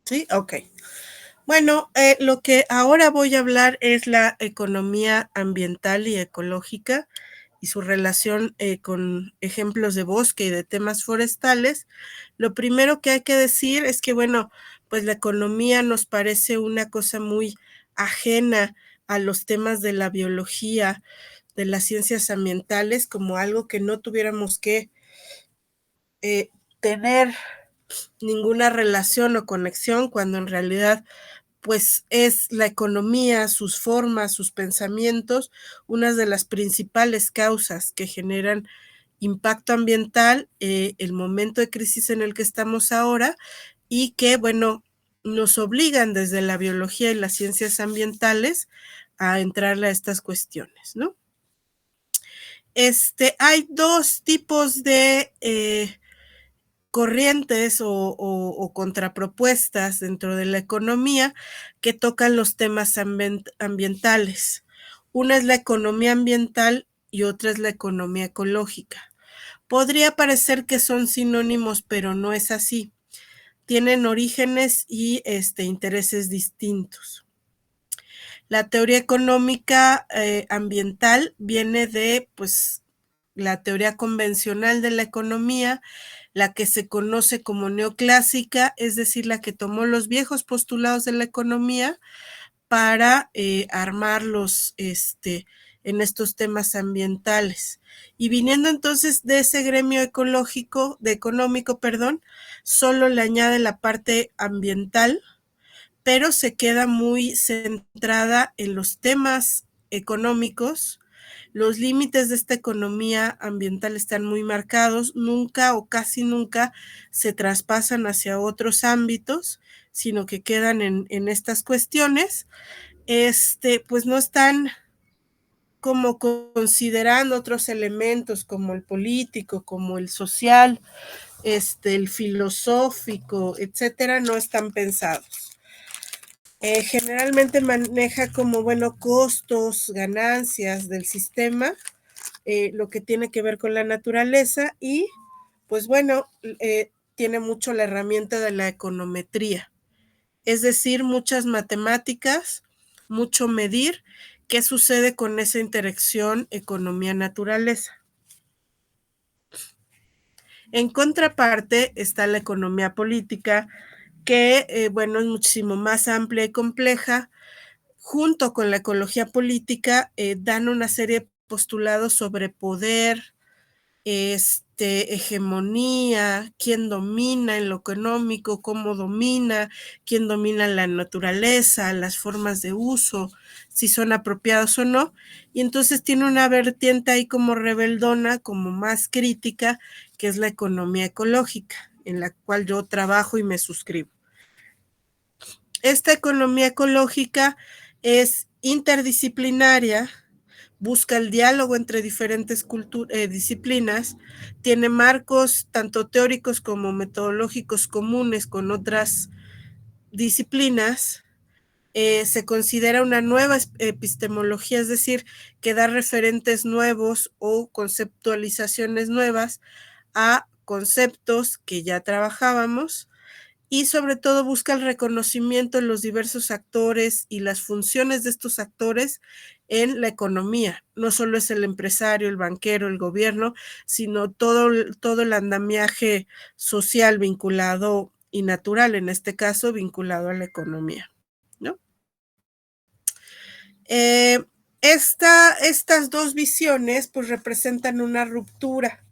Sí, ok. Bueno, lo que ahora voy a hablar es la economía ambiental y ecológica y su relación con ejemplos de bosque y de temas forestales. Lo primero que hay que decir es que, bueno, pues la economía nos parece una cosa muy ajena a los temas de la biología, de las ciencias ambientales, como algo que no tuviéramos que tener ninguna relación o conexión, cuando en realidad pues es la economía, sus formas, sus pensamientos, una de las principales causas que generan impacto ambiental, el momento de crisis en el que estamos ahora y que, bueno, nos obligan desde la biología y las ciencias ambientales a entrarle a estas cuestiones, ¿no? Hay dos tipos de corrientes o contrapropuestas dentro de la economía que tocan los temas ambientales. Una es la economía ambiental y otra es la economía ecológica. Podría parecer que son sinónimos, pero no es así. Tienen orígenes y intereses distintos. La teoría económica ambiental viene de, pues, la teoría convencional de la economía, la que se conoce como neoclásica, es decir, la que tomó los viejos postulados de la economía para armarlos en estos temas ambientales. Y viniendo entonces de ese gremio económico, solo le añade la parte ambiental, pero se queda muy centrada en los temas económicos. Los límites de esta economía ambiental están muy marcados, nunca o casi nunca se traspasan hacia otros ámbitos, sino que quedan en estas cuestiones. Pues no están como considerando otros elementos como el político, como el social, el filosófico, etcétera, no están pensados. Generalmente maneja como, bueno, costos, ganancias del sistema, lo que tiene que ver con la naturaleza y, pues bueno, tiene mucho la herramienta de la econometría, es decir, muchas matemáticas, mucho medir qué sucede con esa interacción economía-naturaleza. En contraparte está la economía política, que, bueno, es muchísimo más amplia y compleja. Junto con la ecología política, dan una serie de postulados sobre poder, hegemonía, quién domina en lo económico, cómo domina, quién domina la naturaleza, las formas de uso, si son apropiados o no. Y entonces tiene una vertiente ahí como rebeldona, como más crítica, que es la economía ecológica, en la cual yo trabajo y me suscribo. Esta economía ecológica es interdisciplinaria, busca el diálogo entre diferentes disciplinas, tiene marcos tanto teóricos como metodológicos comunes con otras disciplinas, se considera una nueva epistemología, es decir, que da referentes nuevos o conceptualizaciones nuevas a conceptos que ya trabajábamos, y sobre todo busca el reconocimiento de los diversos actores y las funciones de estos actores en la economía. No solo es el empresario, el banquero, el gobierno, sino todo el andamiaje social vinculado y natural, en este caso vinculado a la economía, ¿no? Estas dos visiones pues representan una ruptura,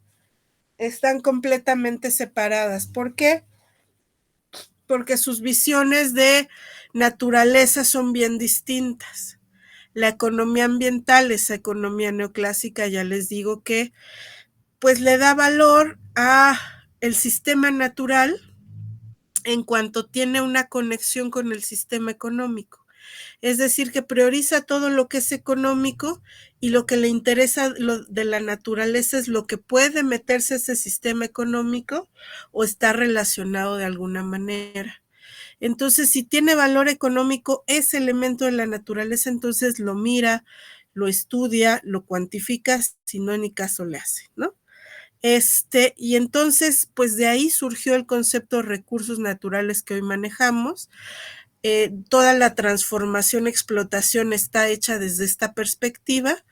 están completamente separadas. ¿Por qué? Porque sus visiones de naturaleza son bien distintas. La economía ambiental, esa economía neoclásica, ya les digo que pues le da valor a el sistema natural en cuanto tiene una conexión con el sistema económico. Es decir, que prioriza todo lo que es económico y lo que le interesa de la naturaleza es lo que puede meterse a ese sistema económico o está relacionado de alguna manera. Entonces, si tiene valor económico ese elemento de la naturaleza, entonces lo mira, lo estudia, lo cuantifica, si no, ni caso le hace, ¿no? Y entonces, pues de ahí surgió el concepto de recursos naturales que hoy manejamos. Toda la transformación, explotación está hecha desde esta perspectiva.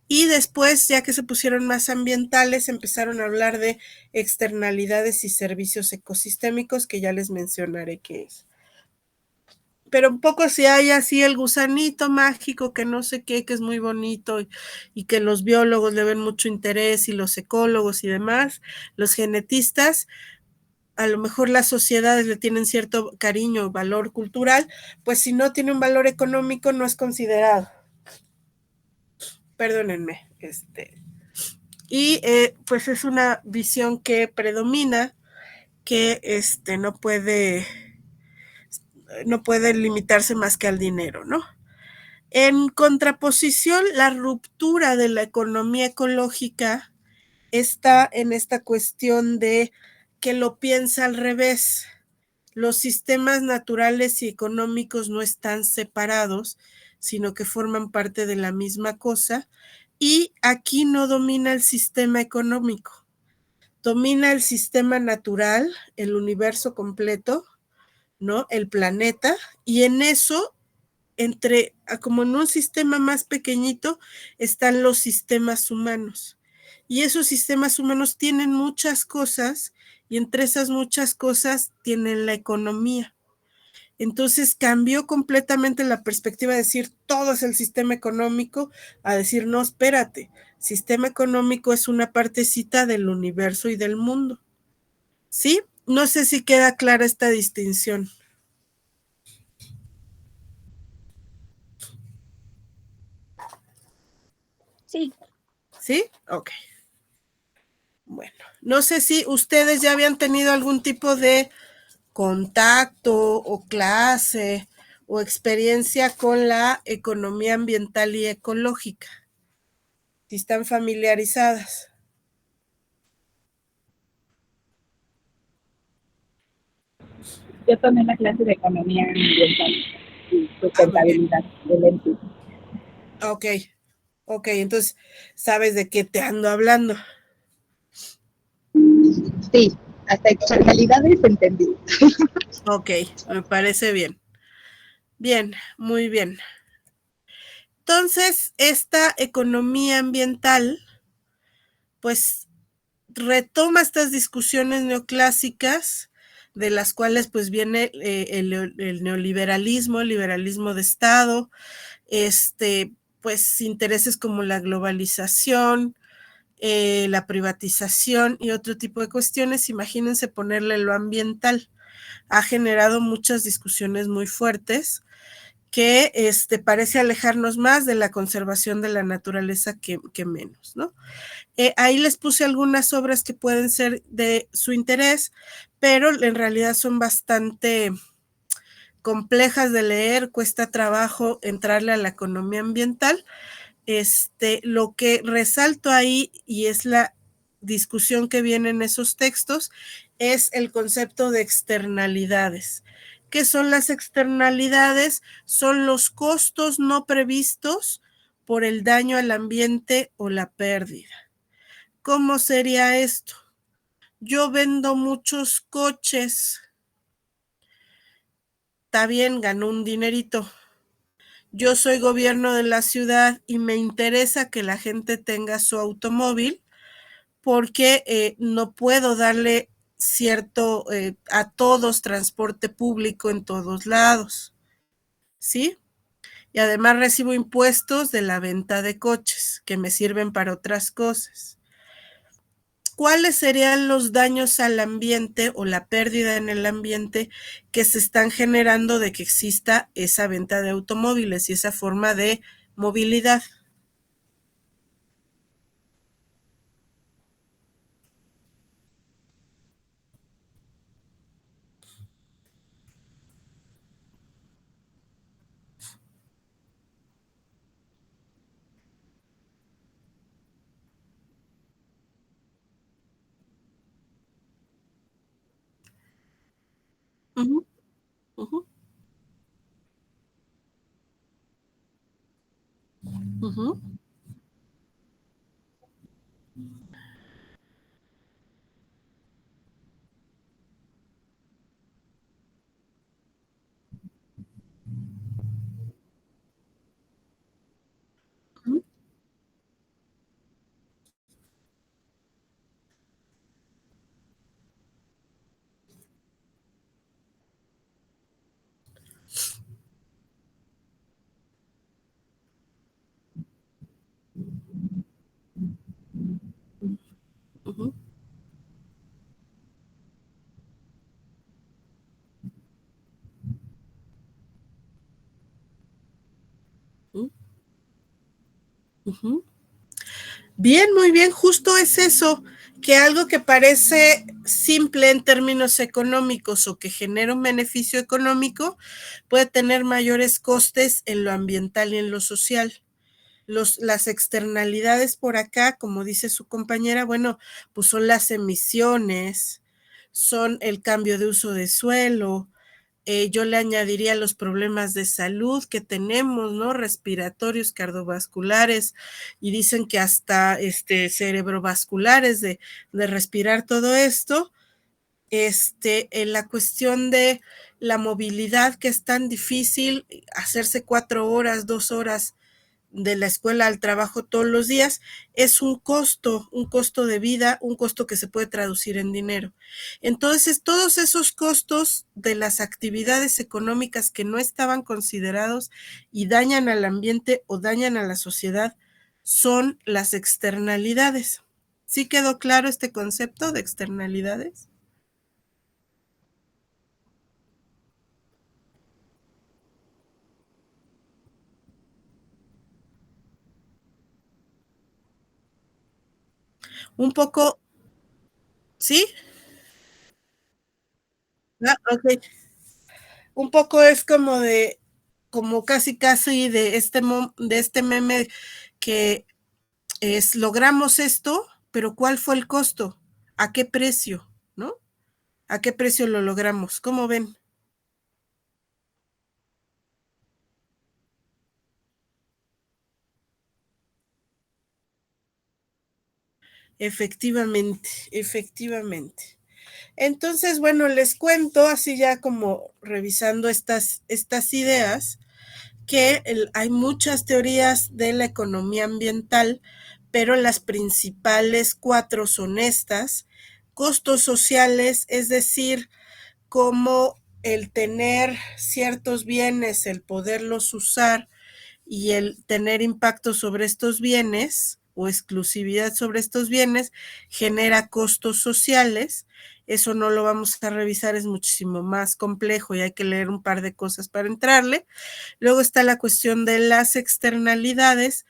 Y después, ya que se pusieron más ambientales, empezaron a hablar de externalidades y servicios ecosistémicos, que ya les mencionaré qué es. Pero un poco si hay así el gusanito mágico que no sé qué, que es muy bonito y que los biólogos le ven mucho interés y los ecólogos y demás, los genetistas, a lo mejor las sociedades le tienen cierto cariño, valor cultural, pues si no tiene un valor económico no es considerado. Perdónenme. Y pues es una visión que predomina, que no puede limitarse más que al dinero, ¿no? En contraposición, la ruptura de la economía ecológica está en esta cuestión de que lo piensa al revés. Los sistemas naturales y económicos no están separados, sino que forman parte de la misma cosa. Y aquí no domina el sistema económico, domina el sistema natural, el universo completo, ¿no? El planeta, y en eso como en un sistema más pequeñito, están los sistemas humanos. Y esos sistemas humanos tienen muchas cosas, y entre esas muchas cosas tienen la economía. Entonces cambió completamente la perspectiva de decir todo es el sistema económico, a decir no, espérate, sistema económico es una partecita del universo y del mundo. ¿Sí? No sé si queda clara esta distinción. Sí. ¿Sí? Ok. Bueno, no sé si ustedes ya habían tenido algún tipo de contacto o clase o experiencia con la economía ambiental y ecológica, si están familiarizadas. Yo tomé una clase de economía ambiental y Muy bien. sustentabilidad del ENTI. Ok, ok, entonces sabes de qué te ando hablando. Sí, hasta externalidades entendí. Ok, me parece bien. Bien, muy bien. Entonces, esta economía ambiental, pues retoma estas discusiones neoclásicas, de las cuales pues viene el neoliberalismo, el liberalismo de Estado, pues intereses como la globalización, la privatización y otro tipo de cuestiones. Imagínense ponerle lo ambiental. Ha generado muchas discusiones muy fuertes que parece alejarnos más de la conservación de la naturaleza que menos, ¿no? Ahí les puse algunas obras que pueden ser de su interés, pero en realidad son bastante complejas de leer, cuesta trabajo entrarle a la economía ambiental. Lo que resalto ahí, y es la discusión que viene en esos textos, es el concepto de externalidades. ¿Qué son las externalidades? Son los costos no previstos por el daño al ambiente o la pérdida. ¿Cómo sería esto? Yo vendo muchos coches, está bien, ganó un dinerito. Yo soy gobierno de la ciudad y me interesa que la gente tenga su automóvil porque no puedo darle a todos transporte público en todos lados, ¿sí? Y además recibo impuestos de la venta de coches que me sirven para otras cosas. ¿Cuáles serían los daños al ambiente o la pérdida en el ambiente que se están generando de que exista esa venta de automóviles y esa forma de movilidad? Uh-huh, uh-huh, uh-huh. Ujú. Bien, muy bien, justo es eso, que algo que parece simple en términos económicos o que genera un beneficio económico puede tener mayores costes en lo ambiental y en lo social. Las externalidades por acá, como dice su compañera, bueno, pues son las emisiones, son el cambio de uso de suelo, yo le añadiría los problemas de salud que tenemos, ¿no? Respiratorios, cardiovasculares, y dicen que hasta cerebrovasculares de respirar todo esto. En la cuestión de la movilidad, que es tan difícil hacerse 4 horas, 2 horas de la escuela al trabajo todos los días, es un costo de vida, un costo que se puede traducir en dinero. Entonces, todos esos costos de las actividades económicas que no estaban considerados y dañan al ambiente o dañan a la sociedad son las externalidades. ¿Sí quedó claro este concepto de externalidades? Un poco, ¿sí? Ah, ok. Un poco es como como casi casi de este meme que es logramos esto, pero ¿cuál fue el costo? ¿A qué precio? ¿No? ¿A qué precio lo logramos? ¿Cómo ven? Efectivamente, efectivamente. Entonces, bueno, les cuento así ya como revisando estas ideas, que hay muchas teorías de la economía ambiental, pero las principales cuatro son estas: costos sociales, es decir, cómo el tener ciertos bienes, el poderlos usar y el tener impacto sobre estos bienes o exclusividad sobre estos bienes genera costos sociales. Eso no lo vamos a revisar, es muchísimo más complejo y hay que leer un par de cosas para entrarle. Luego está la cuestión de las externalidades,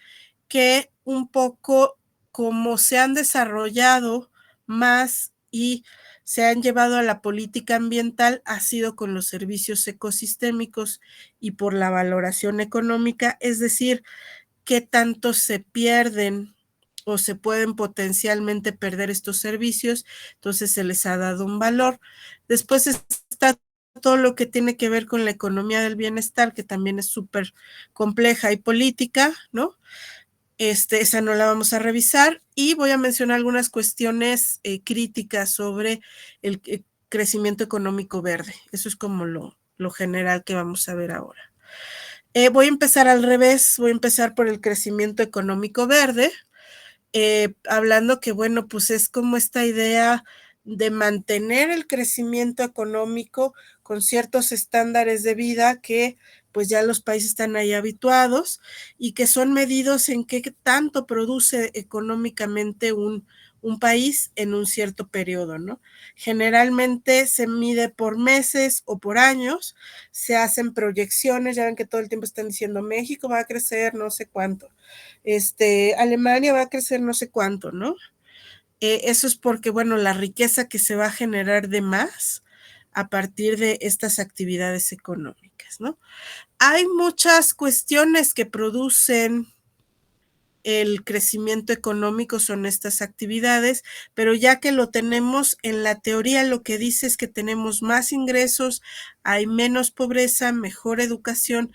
que un poco como se han desarrollado más y se han llevado a la política ambiental ha sido con los servicios ecosistémicos y por la valoración económica, es decir, qué tanto se pierden o se pueden potencialmente perder estos servicios, entonces se les ha dado un valor. Después está todo lo que tiene que ver con la economía del bienestar, que también es súper compleja y política, ¿no? Esa no la vamos a revisar y voy a mencionar algunas cuestiones críticas sobre el crecimiento económico verde. Eso es como lo general que vamos a ver ahora. Voy a empezar al revés, voy a empezar por el crecimiento económico verde, hablando que, bueno, pues es como esta idea de mantener el crecimiento económico con ciertos estándares de vida que pues ya los países están ahí habituados y que son medidos en qué tanto produce económicamente un país en un cierto periodo, ¿no? Generalmente se mide por meses o por años, se hacen proyecciones, ya ven que todo el tiempo están diciendo México va a crecer no sé cuánto, Alemania va a crecer no sé cuánto, ¿no? Eso es porque, bueno, la riqueza que se va a generar de más a partir de estas actividades económicas, ¿no? Hay muchas cuestiones que producen el crecimiento económico, son estas actividades, pero ya que lo tenemos en la teoría, lo que dice es que tenemos más ingresos, hay menos pobreza, mejor educación,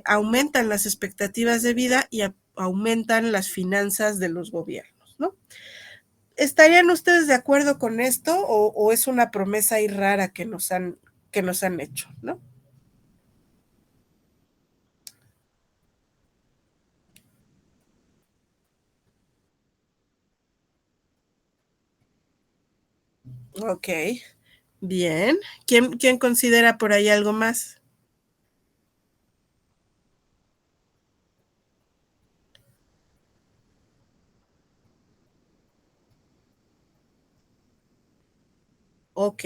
aumentan las expectativas de vida y aumentan las finanzas de los gobiernos, ¿no? ¿Estarían ustedes de acuerdo con esto o es una promesa ahí rara que nos han hecho, ¿no? Ok, bien. ¿Quién considera por ahí algo más? Ok.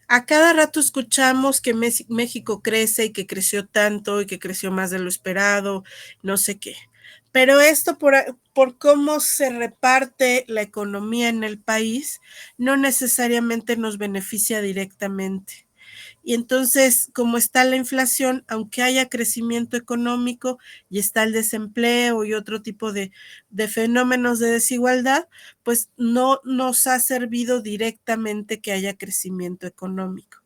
A cada rato escuchamos que México crece y que creció tanto y que creció más de lo esperado, no sé qué. Pero esto por cómo se reparte la economía en el país, no necesariamente nos beneficia directamente. Y entonces, como está la inflación, aunque haya crecimiento económico y está el desempleo y otro tipo de fenómenos de desigualdad, pues no nos ha servido directamente que haya crecimiento económico.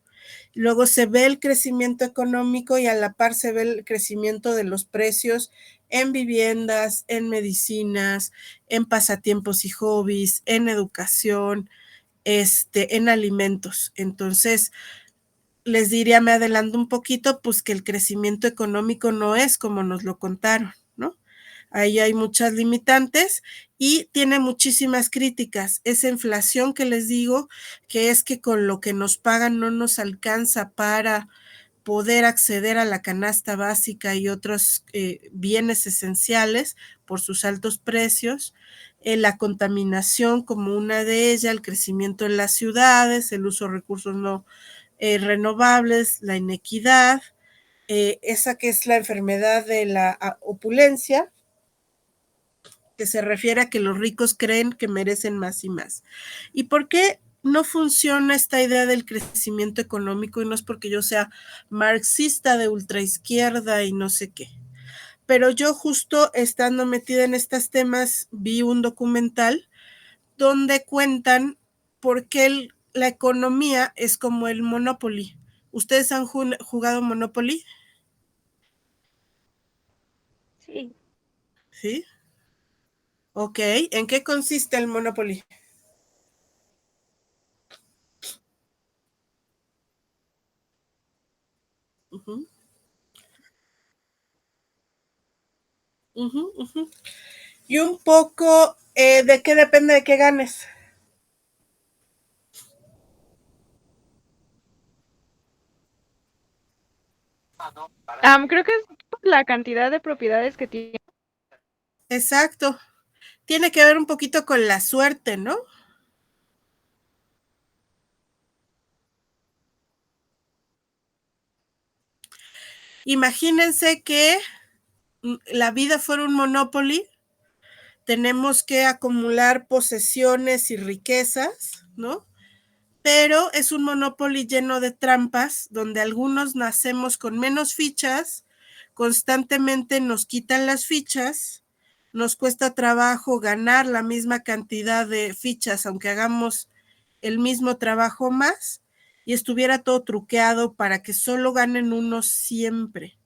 Luego se ve el crecimiento económico y a la par se ve el crecimiento de los precios en viviendas, en medicinas, en pasatiempos y hobbies, en educación, en alimentos. Entonces, les diría, me adelanto un poquito, pues que el crecimiento económico no es como nos lo contaron, ¿no? Ahí hay muchas limitantes y tiene muchísimas críticas. Esa inflación que les digo, que es que con lo que nos pagan no nos alcanza para poder acceder a la canasta básica y otros bienes esenciales por sus altos precios, la contaminación como una de ellas, el crecimiento en las ciudades, el uso de recursos no renovables, la inequidad, esa que es la enfermedad de la opulencia, que se refiere a que los ricos creen que merecen más y más. ¿Y por qué no funciona esta idea del crecimiento económico? Y no es porque yo sea marxista de ultraizquierda y no sé qué. Pero yo justo estando metida en estos temas vi un documental donde cuentan por qué la economía es como el Monopoly. ¿Ustedes han jugado Monopoly? Sí. ¿Sí? Ok. ¿En qué consiste el Monopoly? Uh-huh, uh-huh, uh-huh. Y un poco de qué depende de qué ganes. Creo que es la cantidad de propiedades que tiene. Exacto. Tiene que ver un poquito con la suerte, ¿no? Imagínense que la vida fuera un Monopoly. Tenemos que acumular posesiones y riquezas, ¿no? Pero es un Monopoly lleno de trampas, donde algunos nacemos con menos fichas, constantemente nos quitan las fichas, nos cuesta trabajo ganar la misma cantidad de fichas, aunque hagamos el mismo trabajo más, y estuviera todo truqueado para que solo ganen unos siempre.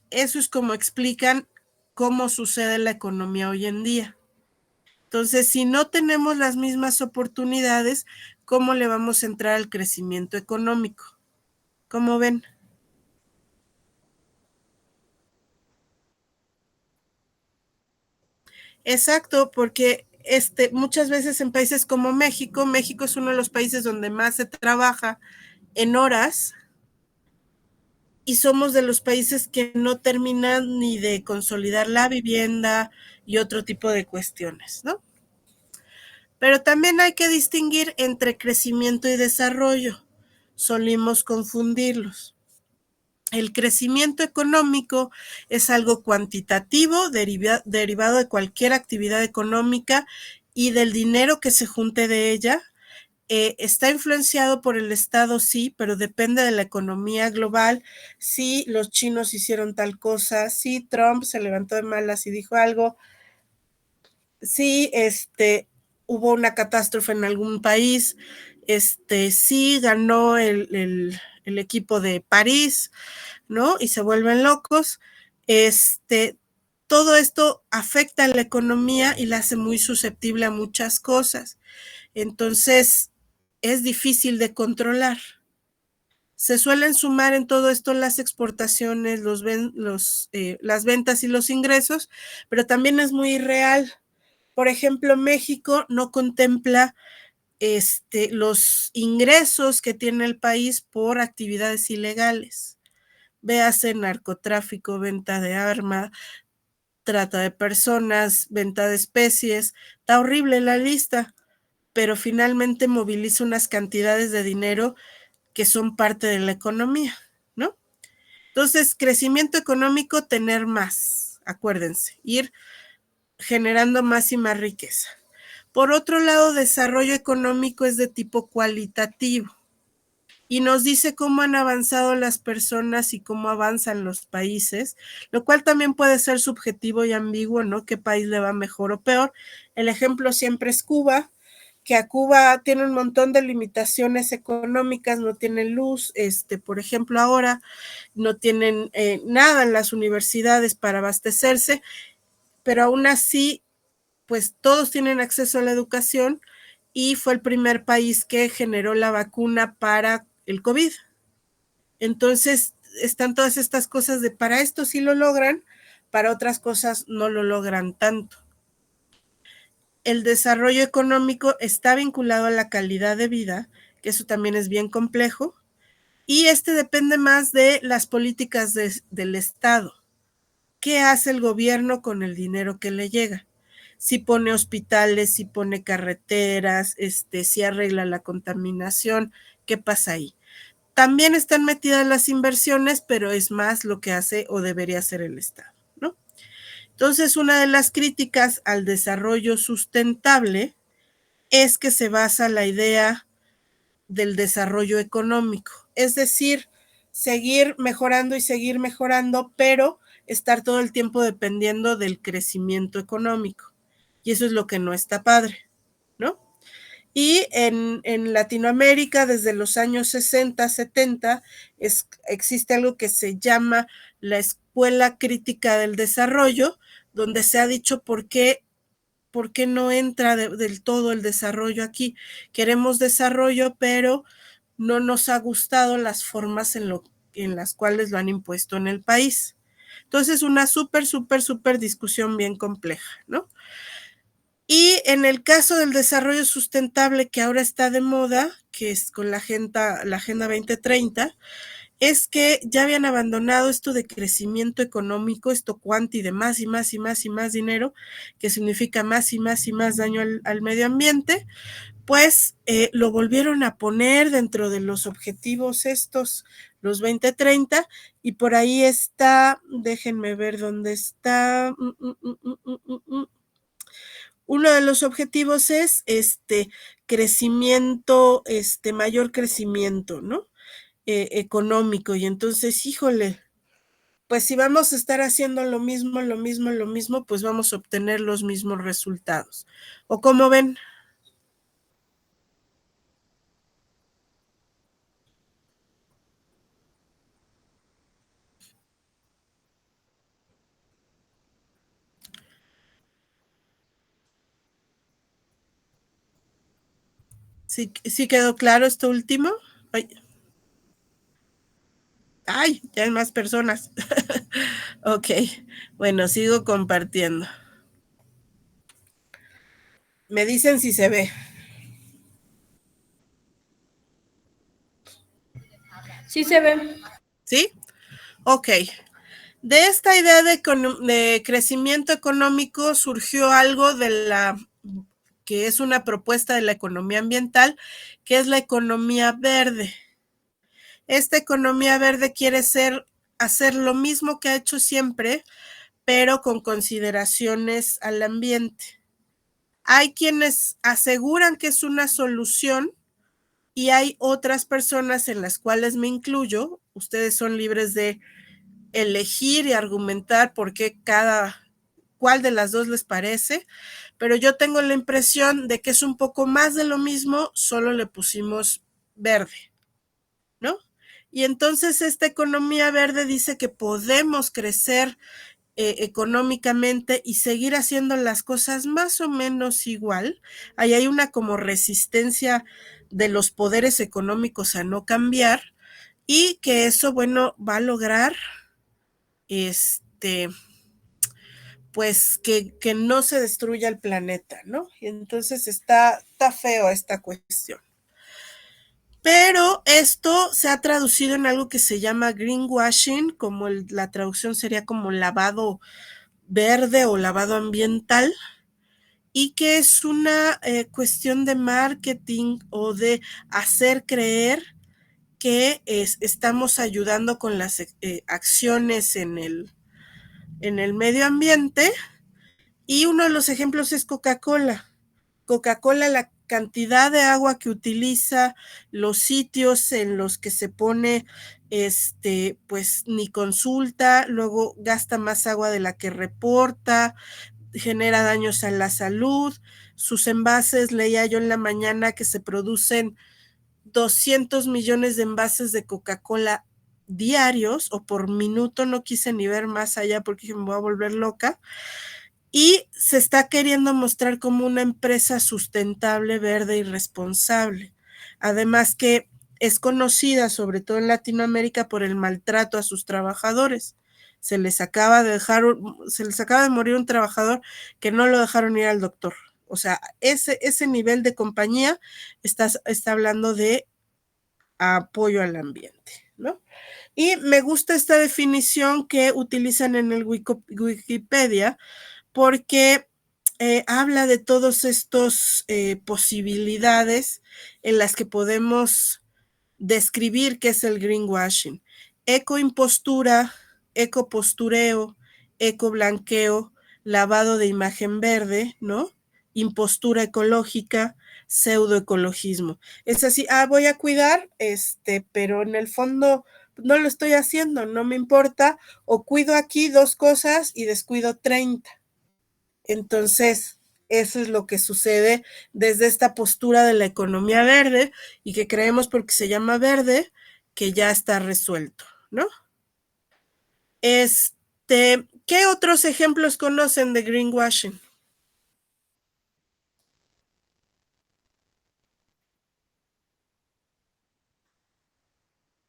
Eso es como explican cómo sucede la economía hoy en día. Entonces, si no tenemos las mismas oportunidades, ¿cómo le vamos a entrar al crecimiento económico? ¿Cómo ven? Exacto, porque muchas veces en países como México, México es uno de los países donde más se trabaja en horas y somos de los países que no terminan ni de consolidar la vivienda y otro tipo de cuestiones, ¿no? Pero también hay que distinguir entre crecimiento y desarrollo. Solimos confundirlos. El crecimiento económico es algo cuantitativo, derivado de cualquier actividad económica y del dinero que se junte de ella. Está influenciado por el Estado, sí, pero depende de la economía global. Si los chinos hicieron tal cosa, si Trump se levantó de malas y dijo algo, si hubo una catástrofe en algún país, sí ganó el equipo de París, ¿no? Y se vuelven locos. Todo esto afecta a la economía y la hace muy susceptible a muchas cosas. Entonces, es difícil de controlar. Se suelen sumar en todo esto las exportaciones, las ventas y los ingresos, pero también es muy irreal. Por ejemplo, México no contempla los ingresos que tiene el país por actividades ilegales. Véase narcotráfico, venta de armas, trata de personas, venta de especies. Está horrible la lista, pero finalmente moviliza unas cantidades de dinero que son parte de la economía, ¿no? Entonces, crecimiento económico, tener más. acuérdense, ir generando más y más riqueza. Por otro lado, desarrollo económico es de tipo cualitativo y nos dice cómo han avanzado las personas y cómo avanzan los países, lo cual también puede ser subjetivo y ambiguo, ¿no? ¿Qué país le va mejor o peor? El ejemplo siempre es Cuba, que a Cuba tiene un montón de limitaciones económicas, no tienen luz, por ejemplo, ahora no tienen nada en las universidades para abastecerse, pero aún así, pues todos tienen acceso a la educación y fue el primer país que generó la vacuna para el COVID. Entonces, están todas estas cosas de para esto sí lo logran, para otras cosas no lo logran tanto. El desarrollo económico está vinculado a la calidad de vida, que eso también es bien complejo, y depende más de las políticas del Estado. ¿Qué hace el gobierno con el dinero que le llega? Si pone hospitales, si pone carreteras, si arregla la contaminación, ¿qué pasa ahí? También están metidas las inversiones, pero es más lo que hace o debería hacer el Estado, ¿no? Entonces, una de las críticas al desarrollo sustentable es que se basa la idea del desarrollo económico, es decir, seguir mejorando, pero estar todo el tiempo dependiendo del crecimiento económico. Y eso es lo que no está padre, ¿no? Y en Latinoamérica, desde los años 60, 70, existe algo que se llama la Escuela Crítica del Desarrollo, donde se ha dicho por qué no entra del todo el desarrollo aquí. Queremos desarrollo, pero no nos ha gustado las formas en las cuales lo han impuesto en el país. Entonces, una súper discusión bien compleja, ¿no? Y en el caso del desarrollo sustentable que ahora está de moda, que es con la Agenda 2030, es que ya habían abandonado esto de crecimiento económico, esto cuanti de más y más y más y más dinero, que significa más y más y más daño al medio ambiente, pues lo volvieron a poner dentro de los objetivos estos, los 2030, y por ahí está, déjenme ver dónde está. Uno de los objetivos es crecimiento, mayor crecimiento, ¿no? Económico. Y entonces, híjole, pues si vamos a estar haciendo lo mismo, pues vamos a obtener los mismos resultados. ¿O cómo ven? ¿Sí quedó claro esto último? Ay, ya hay más personas. Ok, bueno, sigo compartiendo. Me dicen si se ve. Sí se ve. ¿Sí? Ok. De esta idea de crecimiento económico surgió algo que es una propuesta de la economía ambiental, que es la economía verde. Esta economía verde quiere hacer lo mismo que ha hecho siempre, pero con consideraciones al ambiente. Hay quienes aseguran que es una solución y hay otras personas en las cuales me incluyo. Ustedes son libres de elegir y argumentar por qué cuál de las dos les parece, pero yo tengo la impresión de que es un poco más de lo mismo, solo le pusimos verde, ¿no? Y entonces esta economía verde dice que podemos crecer económicamente y seguir haciendo las cosas más o menos igual. Ahí hay una como resistencia de los poderes económicos a no cambiar y que eso, bueno, va a lograr pues que no se destruya el planeta, ¿no? Y entonces está feo esta cuestión. Pero esto se ha traducido en algo que se llama greenwashing, como la traducción sería como lavado verde o lavado ambiental, y que es una cuestión de marketing o de hacer creer que estamos ayudando con las acciones en el medio ambiente. Y uno de los ejemplos es Coca-Cola. Coca-Cola, la cantidad de agua que utiliza, los sitios en los que se pone, pues ni consulta, luego gasta más agua de la que reporta, genera daños a la salud. Sus envases, leía yo en la mañana que se producen 200 millones de envases de Coca-Cola diarios o por minuto, no quise ni ver más allá porque me voy a volver loca. Y se está queriendo mostrar como una empresa sustentable, verde y responsable. Además que es conocida, sobre todo en Latinoamérica, por el maltrato a sus trabajadores. Se les acaba de morir un trabajador que no lo dejaron ir al doctor. O sea, ese nivel de compañía está hablando de apoyo al ambiente, ¿no? Y me gusta esta definición que utilizan en el Wikipedia, porque habla de todas estas posibilidades en las que podemos describir qué es el greenwashing. Ecoimpostura, ecopostureo, ecoblanqueo, lavado de imagen verde, ¿no? Impostura ecológica, pseudoecologismo. Es así, voy a cuidar, pero en el fondo no lo estoy haciendo, no me importa, o cuido aquí 2 cosas y descuido 30. Entonces, eso es lo que sucede desde esta postura de la economía verde y que creemos porque se llama verde que ya está resuelto, ¿no? ¿Qué otros ejemplos conocen de greenwashing?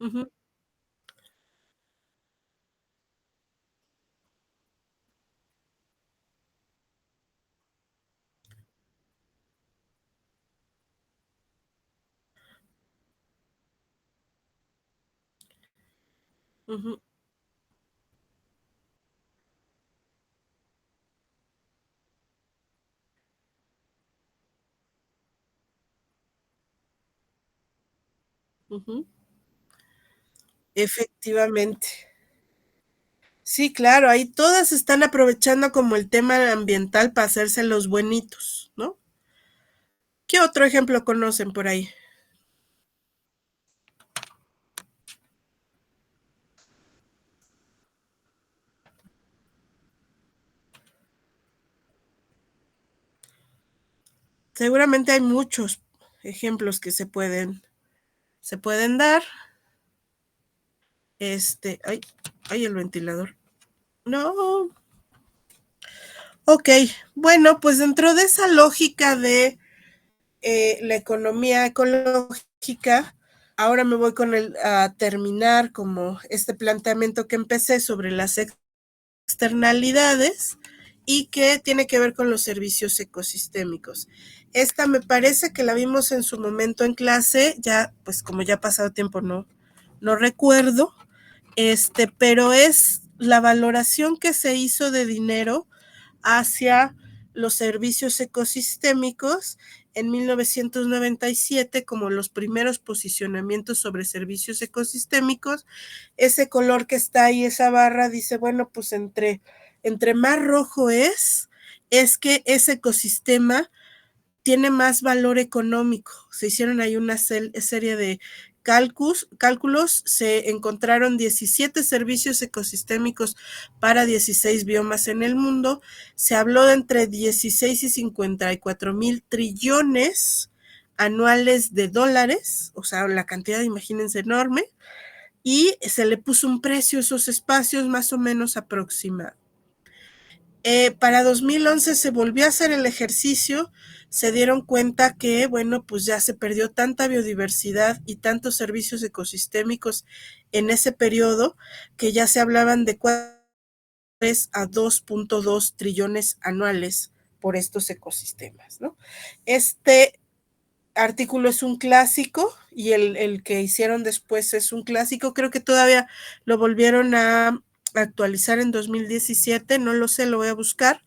Uh-huh, uh-huh, uh-huh. Efectivamente. Sí, claro, ahí todas están aprovechando como el tema ambiental para hacerse los buenitos, ¿no? ¿Qué otro ejemplo conocen por ahí? Seguramente hay muchos ejemplos que se pueden dar. Ay, el ventilador. No. Ok, bueno, pues dentro de esa lógica de la economía ecológica, ahora me voy a terminar como este planteamiento que empecé sobre las externalidades y que tiene que ver con los servicios ecosistémicos. Esta me parece que la vimos en su momento en clase, ya pues como ya ha pasado tiempo no recuerdo, pero es la valoración que se hizo de dinero hacia los servicios ecosistémicos en 1997 como los primeros posicionamientos sobre servicios ecosistémicos. Ese color que está ahí, esa barra, dice, bueno, pues entre más rojo es que ese ecosistema tiene más valor económico. Se hicieron ahí una serie de cálculos, se encontraron 17 servicios ecosistémicos para 16 biomas en el mundo. Se habló de entre 16 y 54 mil trillones anuales de dólares, o sea, la cantidad, imagínense, enorme, y se le puso un precio a esos espacios más o menos aproximado. Para 2011 se volvió a hacer el ejercicio, se dieron cuenta que, bueno, pues ya se perdió tanta biodiversidad y tantos servicios ecosistémicos en ese periodo que ya se hablaban de 4 a 2.2 trillones anuales por estos ecosistemas, ¿no? Este artículo es un clásico y el que hicieron después es un clásico. Creo que todavía lo volvieron a actualizar en 2017, no lo sé, lo voy a buscar,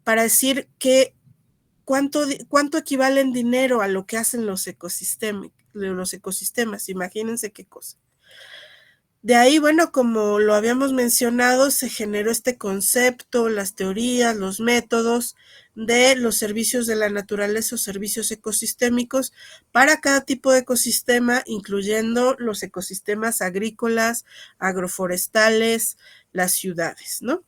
para decir que cuánto equivale en dinero a lo que hacen los ecosistemas. Imagínense qué cosa. De ahí, bueno, como lo habíamos mencionado, se generó este concepto, las teorías, los métodos de los servicios de la naturaleza o servicios ecosistémicos para cada tipo de ecosistema, incluyendo los ecosistemas agrícolas, agroforestales, las ciudades, ¿no?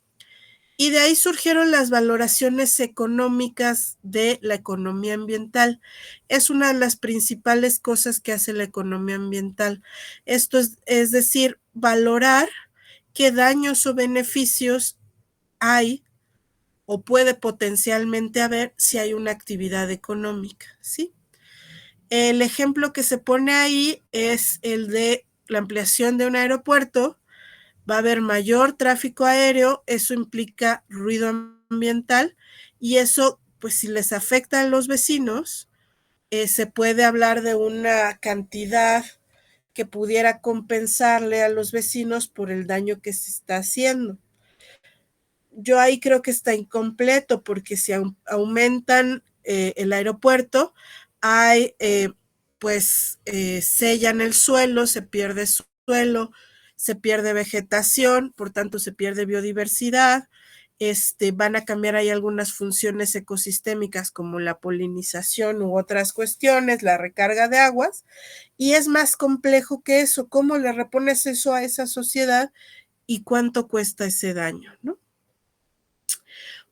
Y de ahí surgieron las valoraciones económicas de la economía ambiental. Es una de las principales cosas que hace la economía ambiental. Esto es decir, valorar qué daños o beneficios hay o puede potencialmente haber si hay una actividad económica, ¿sí? El ejemplo que se pone ahí es el de la ampliación de un aeropuerto. Va a haber mayor tráfico aéreo, eso implica ruido ambiental y eso, pues si les afecta a los vecinos, se puede hablar de una cantidad que pudiera compensarle a los vecinos por el daño que se está haciendo. Yo ahí creo que está incompleto porque si aumentan el aeropuerto, hay pues sellan el suelo, se pierde suelo, se pierde vegetación, por tanto se pierde biodiversidad, van a cambiar ahí algunas funciones ecosistémicas como la polinización u otras cuestiones, la recarga de aguas, y es más complejo que eso. ¿Cómo le repones eso a esa sociedad y cuánto cuesta ese daño, ¿no?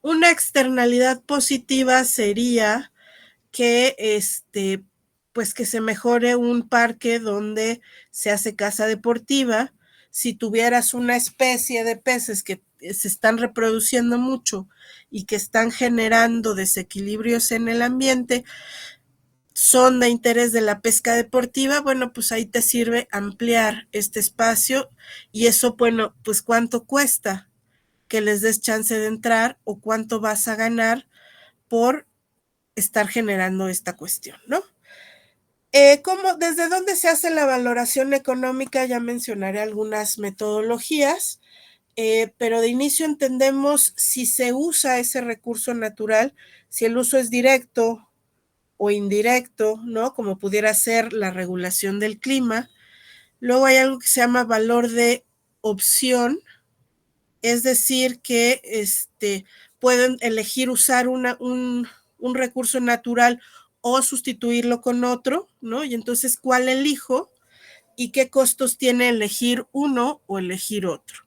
Una externalidad positiva sería que pues que se mejore un parque donde se hace caza deportiva. Si tuvieras una especie de peces que se están reproduciendo mucho y que están generando desequilibrios en el ambiente, son de interés de la pesca deportiva, bueno, pues ahí te sirve ampliar este espacio y eso, bueno, pues cuánto cuesta que les des chance de entrar o cuánto vas a ganar por estar generando esta cuestión, ¿no? ¿Desde dónde se hace la valoración económica? Ya mencionaré algunas metodologías, pero de inicio entendemos si se usa ese recurso natural, si el uso es directo o indirecto, ¿no? Como pudiera ser la regulación del clima. Luego hay algo que se llama valor de opción, es decir, que pueden elegir usar un recurso natural o sustituirlo con otro, ¿no? Y entonces, ¿cuál elijo? ¿Y qué costos tiene elegir uno o elegir otro?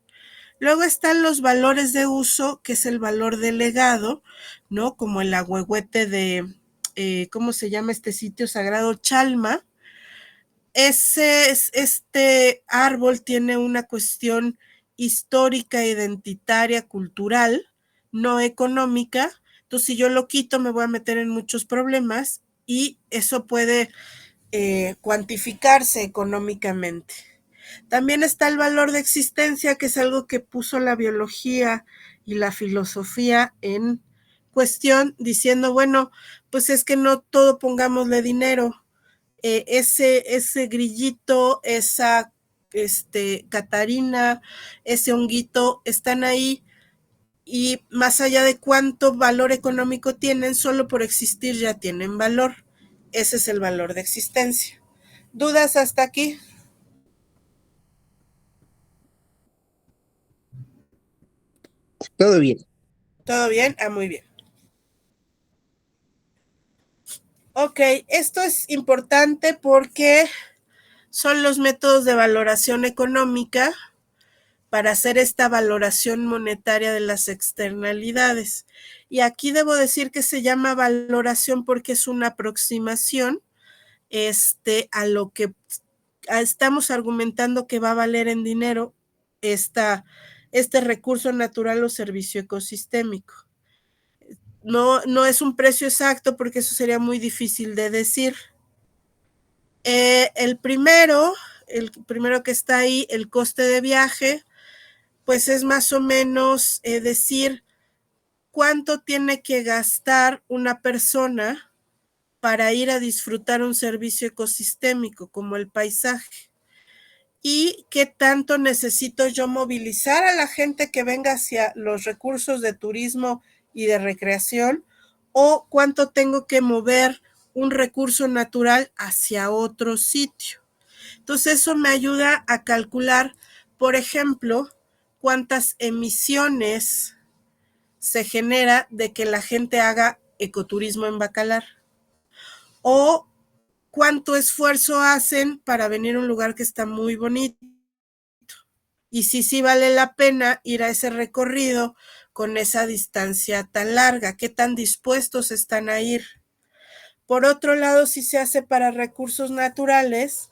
Luego están los valores de uso, que es el valor delegado, ¿no? Como el ahuehuete de, ¿cómo se llama este sitio sagrado? Chalma. Este árbol tiene una cuestión histórica, identitaria, cultural, no económica. Entonces, si yo lo quito, me voy a meter en muchos problemas y eso puede cuantificarse económicamente. También está el valor de existencia, que es algo que puso la biología y la filosofía en cuestión, diciendo, bueno, pues es que no todo pongámosle dinero. Ese grillito, esa catarina, ese honguito, están ahí y más allá de cuánto valor económico tienen, solo por existir ya tienen valor. Ese es el valor de existencia. ¿Dudas hasta aquí? Todo bien. ¿Todo bien? Ah, muy bien. Ok, esto es importante porque son los métodos de valoración económica para hacer esta valoración monetaria de las externalidades. Y aquí debo decir que se llama valoración porque es una aproximación a lo que estamos argumentando que va a valer en dinero este recurso natural o servicio ecosistémico. No es un precio exacto porque eso sería muy difícil de decir. El primero que está ahí, el coste de viaje, pues es más o menos decir cuánto tiene que gastar una persona para ir a disfrutar un servicio ecosistémico como el paisaje y qué tanto necesito yo movilizar a la gente que venga hacia los recursos de turismo y de recreación o cuánto tengo que mover un recurso natural hacia otro sitio. Entonces eso me ayuda a calcular Por ejemplo, cuántas emisiones se genera de que la gente haga ecoturismo en Bacalar, o cuánto esfuerzo hacen para venir a un lugar que está muy bonito, y si sí vale la pena ir a ese recorrido con esa distancia tan larga, qué tan dispuestos están a ir. Por otro lado, si se hace para recursos naturales,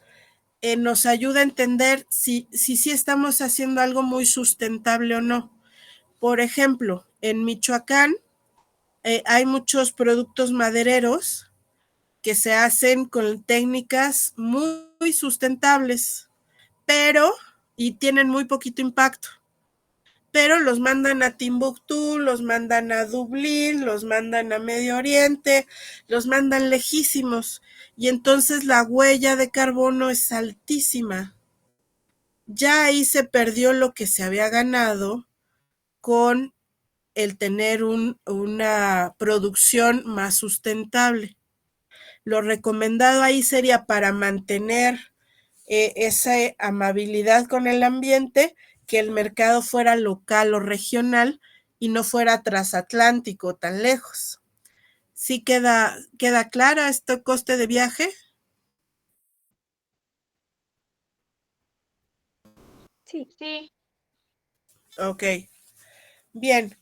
nos ayuda a entender si estamos haciendo algo muy sustentable o no. Por ejemplo, en Michoacán hay muchos productos madereros que se hacen con técnicas muy sustentables, pero, y tienen muy poquito impacto, pero los mandan a Timbuktu, los mandan a Dublín, los mandan a Medio Oriente, los mandan lejísimos, y entonces la huella de carbono es altísima. Ya ahí se perdió lo que se había ganado con el tener una producción más sustentable. Lo recomendado ahí sería, para mantener esa amabilidad con el ambiente, que el mercado fuera local o regional y no fuera transatlántico tan lejos. ¿Sí queda clara este coste de viaje? Sí. Sí. Ok, bien.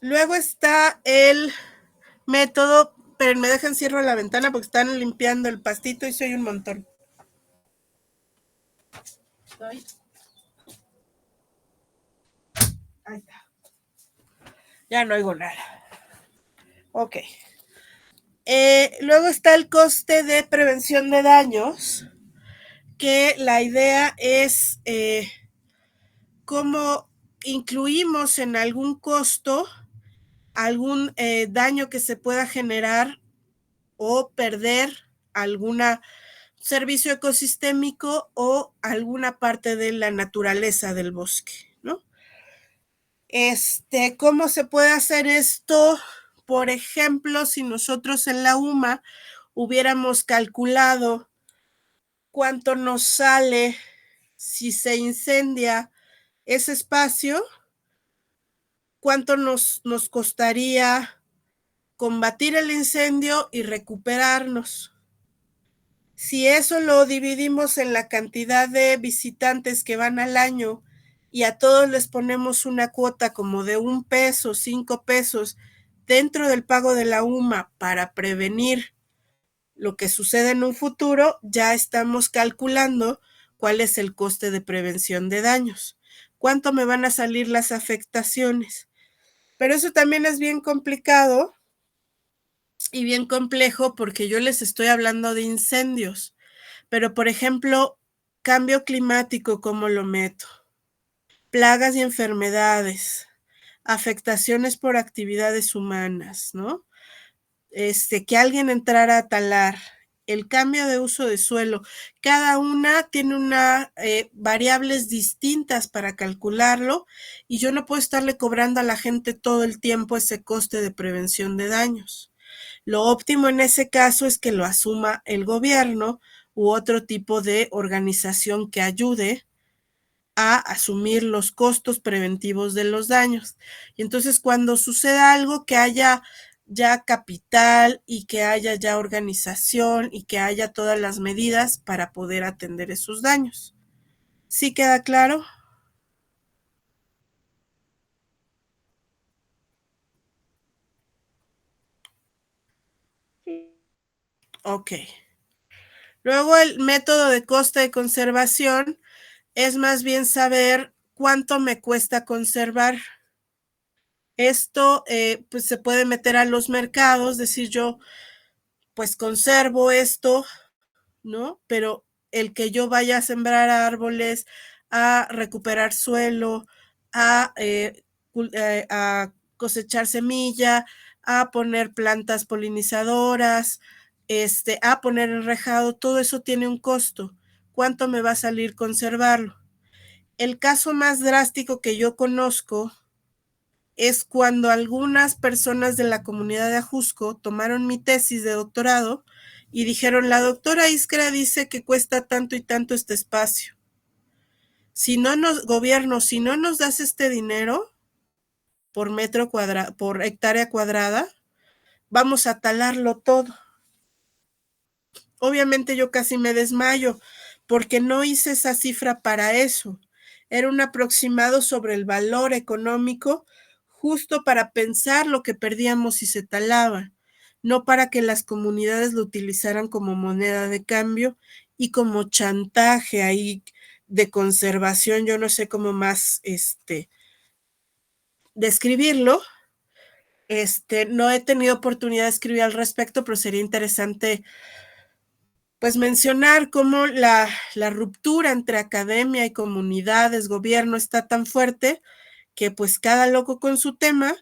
Luego está el método, pero me dejan cierro la ventana porque están limpiando el pastito y soy un montón. Ahí está. Ya no oigo nada. Ok. Luego está el coste de prevención de daños, que la idea es cómo incluimos en algún costo algún daño que se pueda generar o perder algún servicio ecosistémico o alguna parte de la naturaleza del bosque, ¿no? ¿Cómo se puede hacer esto? Por ejemplo, si nosotros en la UMA hubiéramos calculado cuánto nos sale si se incendia ese espacio, cuánto nos costaría combatir el incendio y recuperarnos. Si eso lo dividimos en la cantidad de visitantes que van al año y a todos les ponemos una cuota como de $1, $5 dentro del pago de la UMA para prevenir lo que sucede en un futuro, ya estamos calculando cuál es el coste de prevención de daños, cuánto me van a salir las afectaciones. Pero eso también es bien complicado y bien complejo, porque yo les estoy hablando de incendios, pero por ejemplo, cambio climático, ¿cómo lo meto? Plagas y enfermedades, afectaciones por actividades humanas, ¿no? Que alguien entrara a talar, el cambio de uso de suelo, cada una tiene variables distintas para calcularlo, y yo no puedo estarle cobrando a la gente todo el tiempo ese coste de prevención de daños. Lo óptimo en ese caso es que lo asuma el gobierno u otro tipo de organización que ayude a asumir los costos preventivos de los daños. Y entonces, cuando suceda algo, que haya ya capital y que haya ya organización y que haya todas las medidas para poder atender esos daños. ¿Sí queda claro? Sí. Ok. Luego, el método de coste de conservación es más bien saber cuánto me cuesta conservar. Esto pues se puede meter a los mercados, decir yo, pues conservo esto, ¿no? Pero el que yo vaya a sembrar árboles, a recuperar suelo, a cosechar semilla, a poner plantas polinizadoras, a poner enrejado, todo eso tiene un costo. ¿Cuánto me va a salir conservarlo? El caso más drástico que yo conozco es cuando algunas personas de la comunidad de Ajusco tomaron mi tesis de doctorado y dijeron: la doctora Iskra dice que cuesta tanto y tanto este espacio. gobierno, si no nos das este dinero por metro cuadrado, por hectárea cuadrada, vamos a talarlo todo. Obviamente yo casi me desmayo porque no hice esa cifra para eso. Era un aproximado sobre el valor económico justo para pensar lo que perdíamos si se talaba, no para que las comunidades lo utilizaran como moneda de cambio y como chantaje ahí de conservación, yo no sé cómo más describirlo. No he tenido oportunidad de escribir al respecto, pero sería interesante pues mencionar cómo la ruptura entre academia y comunidades, gobierno está tan fuerte que pues cada loco con su tema,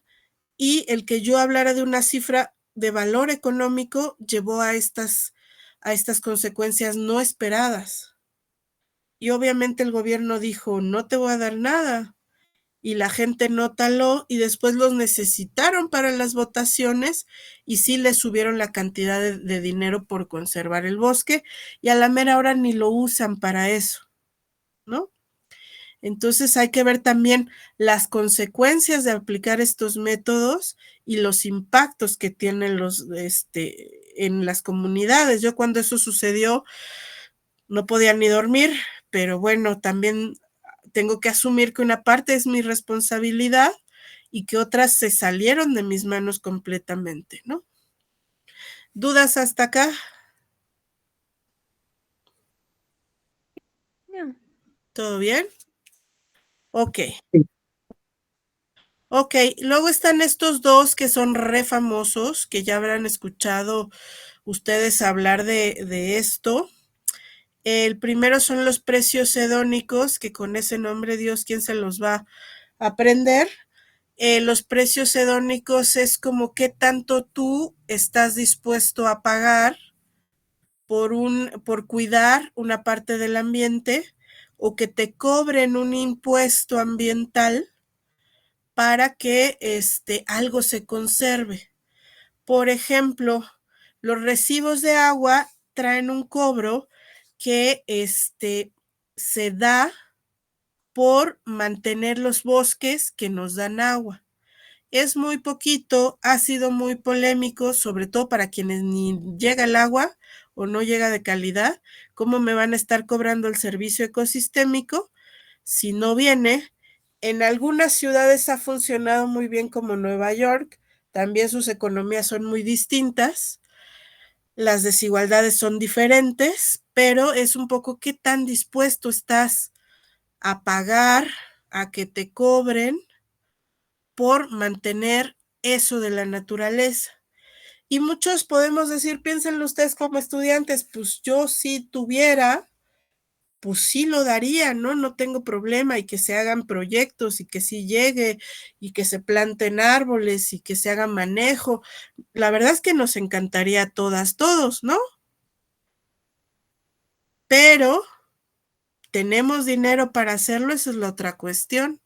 y el que yo hablara de una cifra de valor económico llevó a estas consecuencias no esperadas. Y obviamente el gobierno dijo, no te voy a dar nada. Y la gente no taló y después los necesitaron para las votaciones y sí les subieron la cantidad de dinero por conservar el bosque y a la mera hora ni lo usan para eso, ¿no? Entonces hay que ver también las consecuencias de aplicar estos métodos y los impactos que tienen en las comunidades. Yo cuando eso sucedió no podía ni dormir, pero bueno, también tengo que asumir que una parte es mi responsabilidad y que otras se salieron de mis manos completamente, ¿no? ¿Dudas hasta acá? No. ¿Todo bien? Ok. Sí. Ok, luego están estos dos que son re famosos, que ya habrán escuchado ustedes hablar de esto. El primero son los precios hedónicos, que con ese nombre, Dios, ¿quién se los va a aprender? Los precios hedónicos es como qué tanto tú estás dispuesto a pagar por cuidar una parte del ambiente o que te cobren un impuesto ambiental para que algo se conserve. Por ejemplo, los recibos de agua traen un cobro que se da por mantener los bosques que nos dan agua. Es muy poquito, ha sido muy polémico, sobre todo para quienes ni llega el agua o no llega de calidad. ¿Cómo me van a estar cobrando el servicio ecosistémico si no viene? En algunas ciudades ha funcionado muy bien como Nueva York, también sus economías son muy distintas, las desigualdades son diferentes, pero es un poco qué tan dispuesto estás a pagar, a que te cobren por mantener eso de la naturaleza. Y muchos podemos decir, piénsenlo ustedes como estudiantes, pues yo si tuviera, pues sí lo daría, ¿no? No tengo problema y que se hagan proyectos y que sí llegue y que se planten árboles y que se haga manejo. La verdad es que nos encantaría a todas, todos, ¿no? Pero tenemos dinero para hacerlo, esa es la otra cuestión.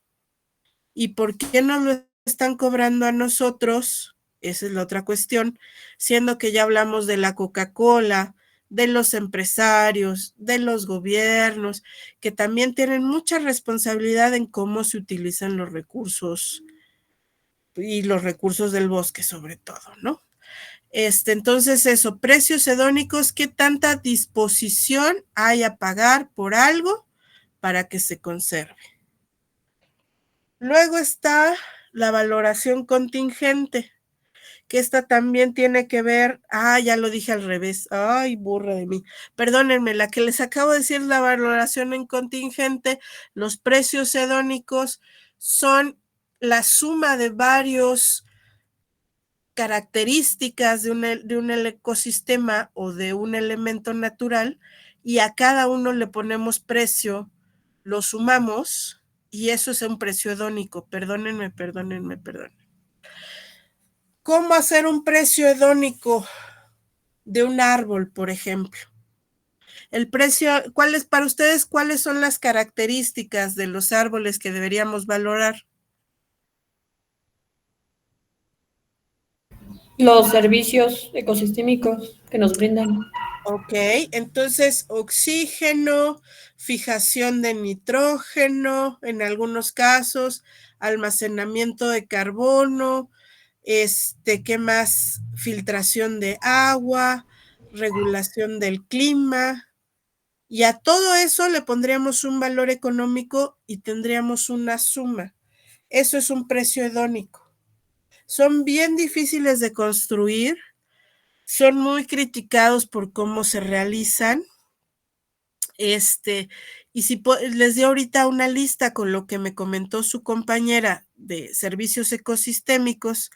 ¿Y por qué no lo están cobrando a nosotros? Esa es la otra cuestión, siendo que ya hablamos de la Coca-Cola, de los empresarios, de los gobiernos, que también tienen mucha responsabilidad en cómo se utilizan los recursos y los recursos del bosque sobre todo, ¿no? Entonces eso, precios hedónicos, ¿qué tanta disposición hay a pagar por algo para que se conserve? Luego está la valoración contingente, que esta también tiene que ver, ya lo dije al revés, ay, burra de mí, perdónenme, la que les acabo de decir, la valoración en contingente, los precios hedónicos son la suma de varios características de un ecosistema o de un elemento natural y a cada uno le ponemos precio, lo sumamos y eso es un precio hedónico. Perdónenme. ¿Cómo hacer un precio hedónico de un árbol, por ejemplo? El precio, para ustedes, cuáles son las características de los árboles que deberíamos valorar? Los servicios ecosistémicos que nos brindan. Ok, entonces oxígeno, fijación de nitrógeno, en algunos casos, almacenamiento de carbono, ¿qué más? Filtración de agua, regulación del clima. Y a todo eso le pondríamos un valor económico y tendríamos una suma. Eso es un precio hedónico. Son bien difíciles de construir, son muy criticados por cómo se realizan. Y si les di ahorita una lista con lo que me comentó su compañera de servicios ecosistémicos,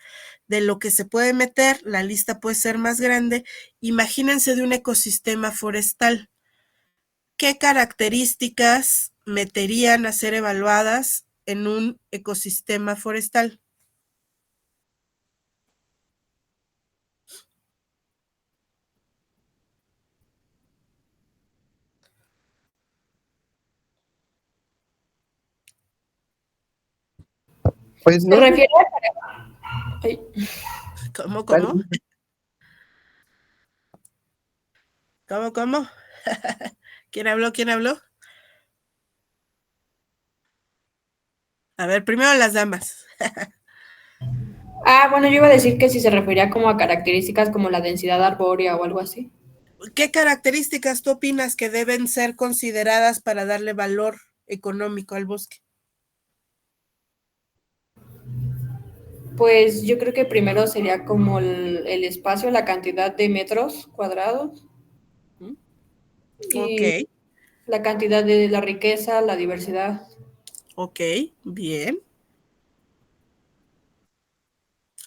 de lo que se puede meter, la lista puede ser más grande. Imagínense de un ecosistema forestal. ¿Qué características meterían a ser evaluadas en un ecosistema forestal? Pues Se no sé. refiere a... Ay, ¿Cómo, ¿Cuál? cómo? ¿Cómo, cómo? ¿Quién habló? ¿Quién habló? A ver, primero las damas. bueno, yo iba a decir que si se refería como a características como la densidad arbórea o algo así. ¿Qué características tú opinas que deben ser consideradas para darle valor económico al bosque? Pues yo creo que primero sería como el espacio, la cantidad de metros cuadrados ¿Mm? Ok, y la cantidad de la riqueza, la diversidad. ok, bien.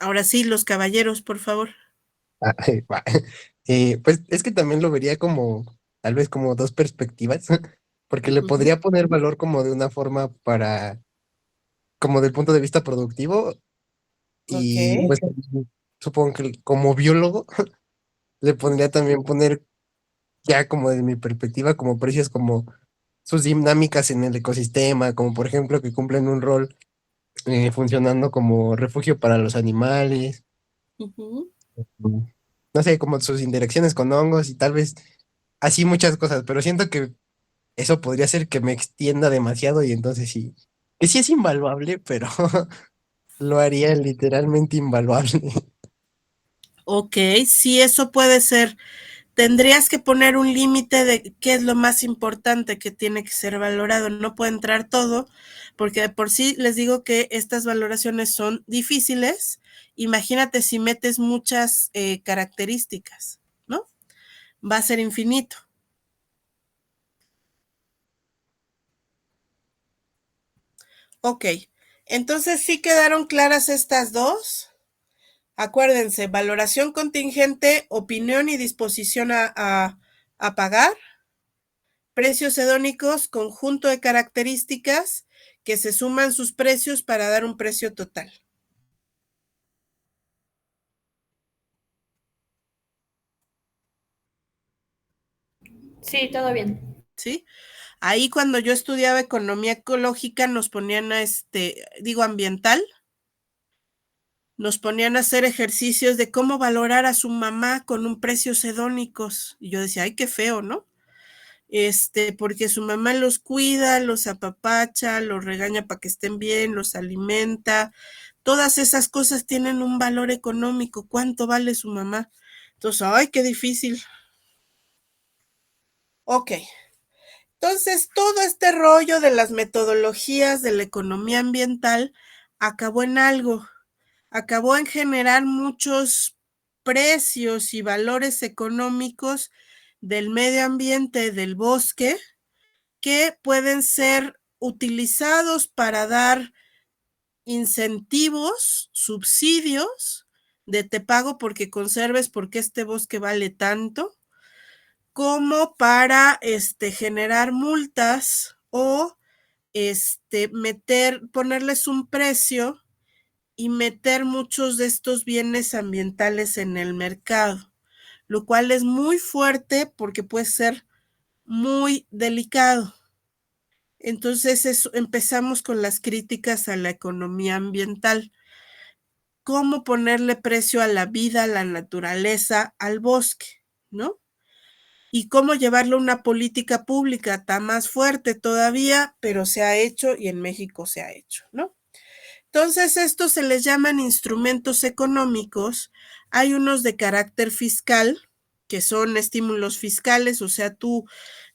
Ahora sí, los caballeros, por favor. Ah, va. Pues es que también lo vería como, tal vez como dos perspectivas, porque le Ujú. podría poner valor como de una forma para, como del punto de vista productivo, Ok. y pues supongo que como biólogo le pondría también poner ya como de mi perspectiva, como precios como sus dinámicas en el ecosistema, como por ejemplo que cumplen un rol funcionando como refugio para los animales, Ujú. mm, no sé, como sus interacciones con hongos y tal vez así muchas cosas, pero siento que eso podría ser que me extienda demasiado y entonces sí, que sí es invaluable, pero lo haría literalmente invaluable. Ok, sí, eso puede ser. Tendrías que poner un límite de qué es lo más importante que tiene que ser valorado. No puede entrar todo, porque de por sí les digo que estas valoraciones son difíciles. Imagínate si metes muchas características, ¿no? Va a ser infinito. Ok, entonces sí quedaron claras estas dos. Acuérdense, valoración contingente, opinión y disposición a pagar. Precios hedónicos, conjunto de características que se suman sus precios para dar un precio total. Sí, todo bien. ¿Sí? Ahí cuando yo estudiaba economía ecológica nos ponían a ambiental, nos ponían a hacer ejercicios de cómo valorar a su mamá con un precios hedónicos. Y yo decía, ay, qué feo, ¿no? Porque su mamá los cuida, los apapacha, los regaña para que estén bien, los alimenta. Todas esas cosas tienen un valor económico. ¿Cuánto vale su mamá? Entonces, ay, qué difícil. Ok. Entonces, todo este rollo de las metodologías de la economía ambiental acabó en algo. Acabó en generar muchos precios y valores económicos del medio ambiente, del bosque, que pueden ser utilizados para dar incentivos, subsidios de te pago porque conserves porque este bosque vale tanto, como para generar multas o ponerles un precio y meter muchos de estos bienes ambientales en el mercado, lo cual es muy fuerte porque puede ser muy delicado. Entonces empezamos con las críticas a la economía ambiental. ¿Cómo ponerle precio a la vida, a la naturaleza, al bosque? ¿No? y cómo llevarlo a una política pública. Está más fuerte todavía, pero se ha hecho y en México se ha hecho, ¿no? Entonces, estos se les llaman instrumentos económicos. Hay unos de carácter fiscal, que son estímulos fiscales, o sea, tú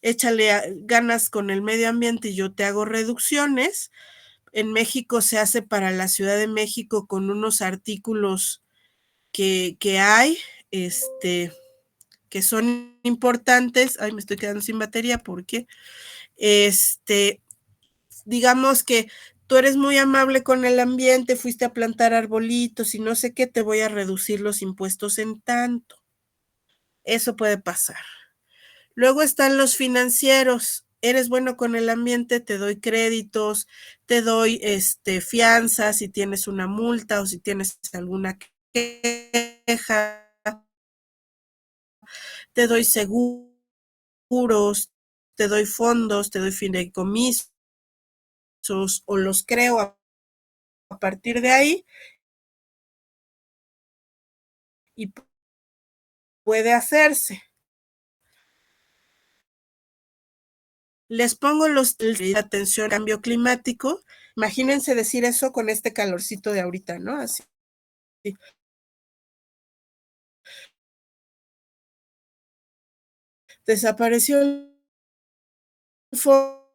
échale ganas con el medio ambiente y yo te hago reducciones. En México se hace para la Ciudad de México con unos artículos que hay, que son importantes. Ay, me estoy quedando sin batería porque, digamos que tú eres muy amable con el ambiente, fuiste a plantar arbolitos y no sé qué, te voy a reducir los impuestos en tanto. Eso puede pasar. Luego están los financieros. Eres bueno con el ambiente, te doy créditos, te doy fianzas si tienes una multa o si tienes alguna queja, te doy seguros, te doy fondos, te doy fideicomisos o los creo a partir de ahí y puede hacerse. Les pongo atención al cambio climático. Imagínense decir eso con este calorcito de ahorita, ¿no? Así. Desapareció el fondo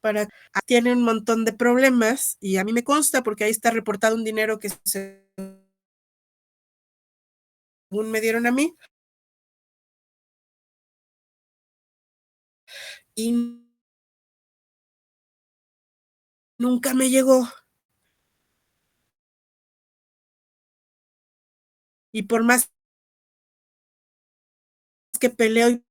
para tiene un montón de problemas y a mí me consta porque ahí está reportado un dinero que según me dieron a mí y nunca me llegó. Y por más que peleo,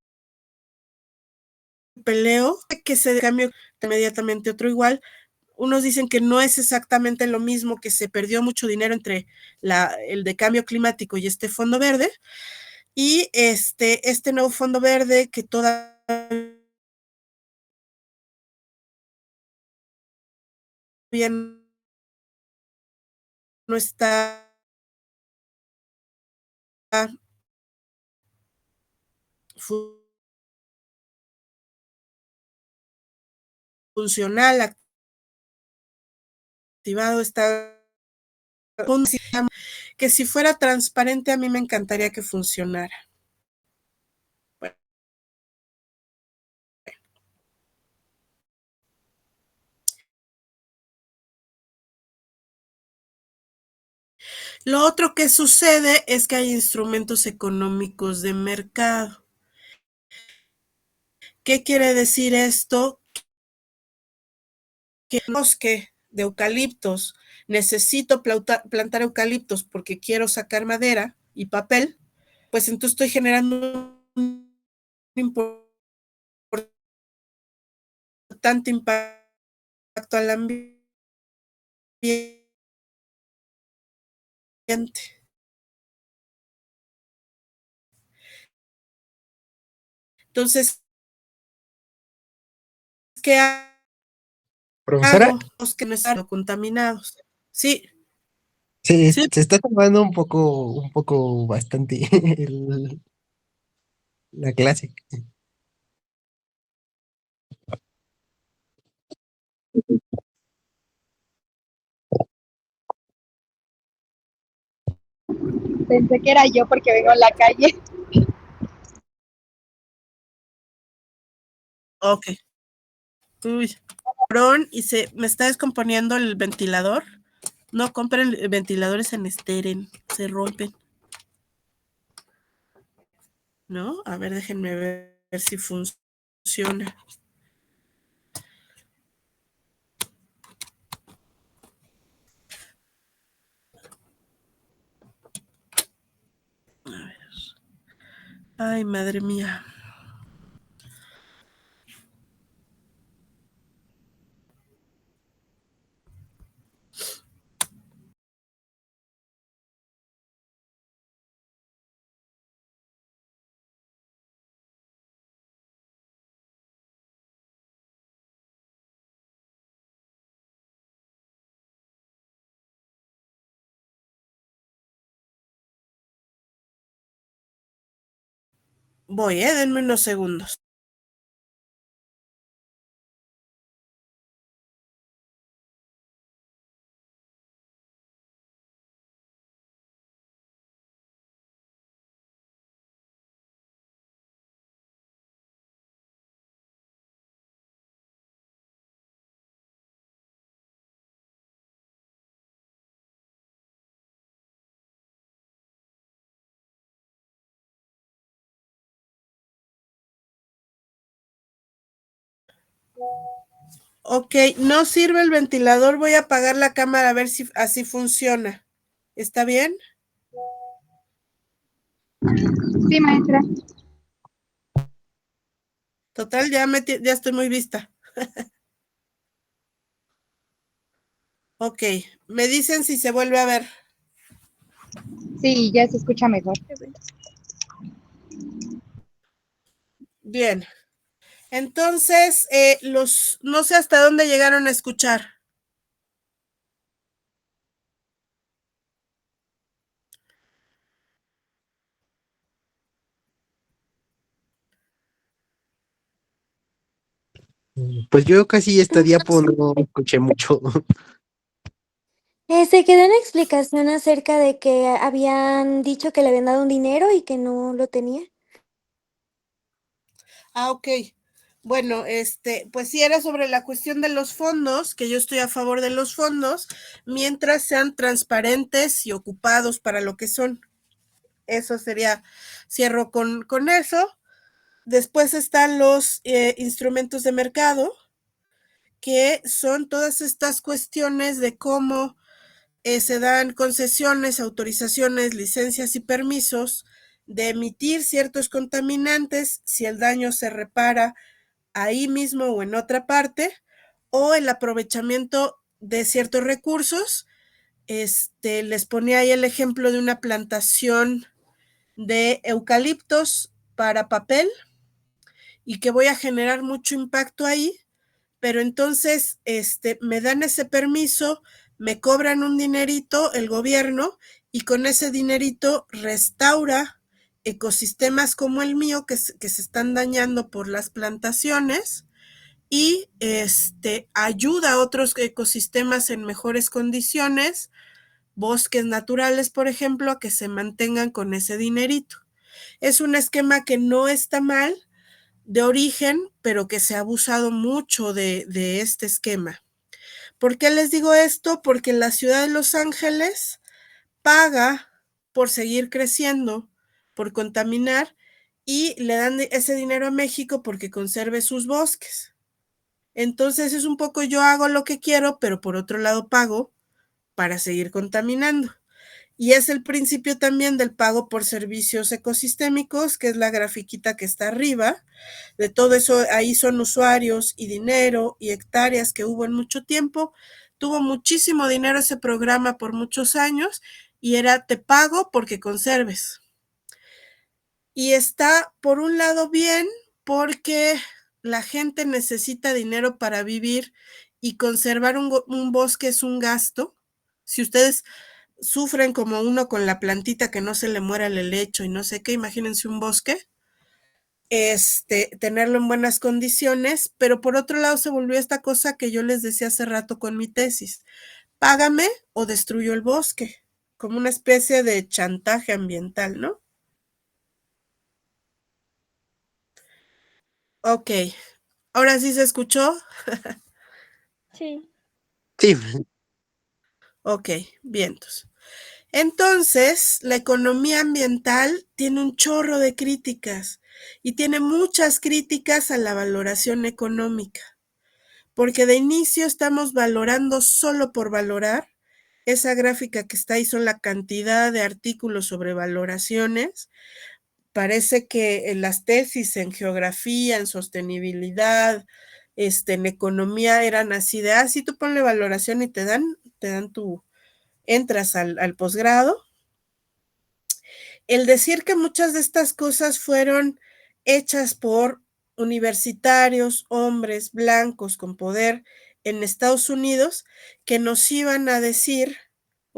que se cambie inmediatamente otro igual. Unos dicen que no es exactamente lo mismo, que se perdió mucho dinero entre el de cambio climático y este fondo verde. Y este nuevo fondo verde que todavía no está funcional, activado, está que si fuera transparente a mí me encantaría que funcionara. Bueno. Lo otro que sucede es que hay instrumentos económicos de mercado. ¿Qué quiere decir esto? Que el bosque de eucaliptos, necesito plantar eucaliptos porque quiero sacar madera y papel, pues entonces estoy generando un importante impacto al ambiente. Entonces, ¿qué Profesora, hago? Los que no están contaminados. Sí, sí, sí. se está tomando un poco bastante la clase. Pensé que era yo porque vengo a la calle. Ok. Uy, y me está descomponiendo el ventilador. No compren ventiladores en esteren, se rompen. ¿No? A ver, déjenme ver si funciona. A ver. Ay, madre mía. Voy, denme unos segundos. Ok, no sirve el ventilador, voy a apagar la cámara a ver si así funciona. ¿Está bien? Sí, maestra. Total, ya estoy muy vista. Ok, me dicen si se vuelve a ver. Sí, ya se escucha mejor. Bien. Entonces, no sé hasta dónde llegaron a escuchar. Pues yo casi esta diapo no escuché mucho. Se quedó una explicación acerca de que habían dicho que le habían dado un dinero y que no lo tenía. Ah, ok. Bueno, pues sí era sobre la cuestión de los fondos, que yo estoy a favor de los fondos, mientras sean transparentes y ocupados para lo que son. Eso sería, cierro con eso. Después están los instrumentos de mercado, que son todas estas cuestiones de cómo se dan concesiones, autorizaciones, licencias y permisos de emitir ciertos contaminantes si el daño se repara ahí mismo o en otra parte, o el aprovechamiento de ciertos recursos. Les ponía ahí el ejemplo de una plantación de eucaliptos para papel y que voy a generar mucho impacto ahí, pero entonces me dan ese permiso, me cobran un dinerito el gobierno y con ese dinerito restaura ecosistemas como el mío que se están dañando por las plantaciones y ayuda a otros ecosistemas en mejores condiciones, bosques naturales, por ejemplo, a que se mantengan con ese dinerito. Es un esquema que no está mal de origen, pero que se ha abusado mucho de este esquema. ¿Por qué les digo esto? Porque la ciudad de Los Ángeles paga por seguir creciendo, por contaminar, y le dan ese dinero a México porque conserve sus bosques. Entonces es un poco yo hago lo que quiero, pero por otro lado pago para seguir contaminando. Y es el principio también del pago por servicios ecosistémicos, que es la grafiquita que está arriba. De todo eso, ahí son usuarios y dinero y hectáreas que hubo en mucho tiempo. Tuvo muchísimo dinero ese programa por muchos años y era te pago porque conserves. Y está, por un lado, bien porque la gente necesita dinero para vivir y conservar un bosque es un gasto. Si ustedes sufren como uno con la plantita que no se le muera el helecho y no sé qué, imagínense un bosque, tenerlo en buenas condiciones, pero por otro lado se volvió esta cosa que yo les decía hace rato con mi tesis, págame o destruyo el bosque, como una especie de chantaje ambiental, ¿no? Ok, ahora sí se escuchó. Sí. Sí, Ok, vientos. Entonces, la economía ambiental tiene un chorro de críticas y tiene muchas críticas a la valoración económica, porque de inicio estamos valorando solo por valorar. Esa gráfica que está ahí son la cantidad de artículos sobre valoraciones. Parece que en las tesis en geografía, en sostenibilidad, en economía eran así de, sí, tú ponle valoración y te dan entras al posgrado. El decir que muchas de estas cosas fueron hechas por universitarios, hombres blancos con poder en Estados Unidos, que nos iban a decir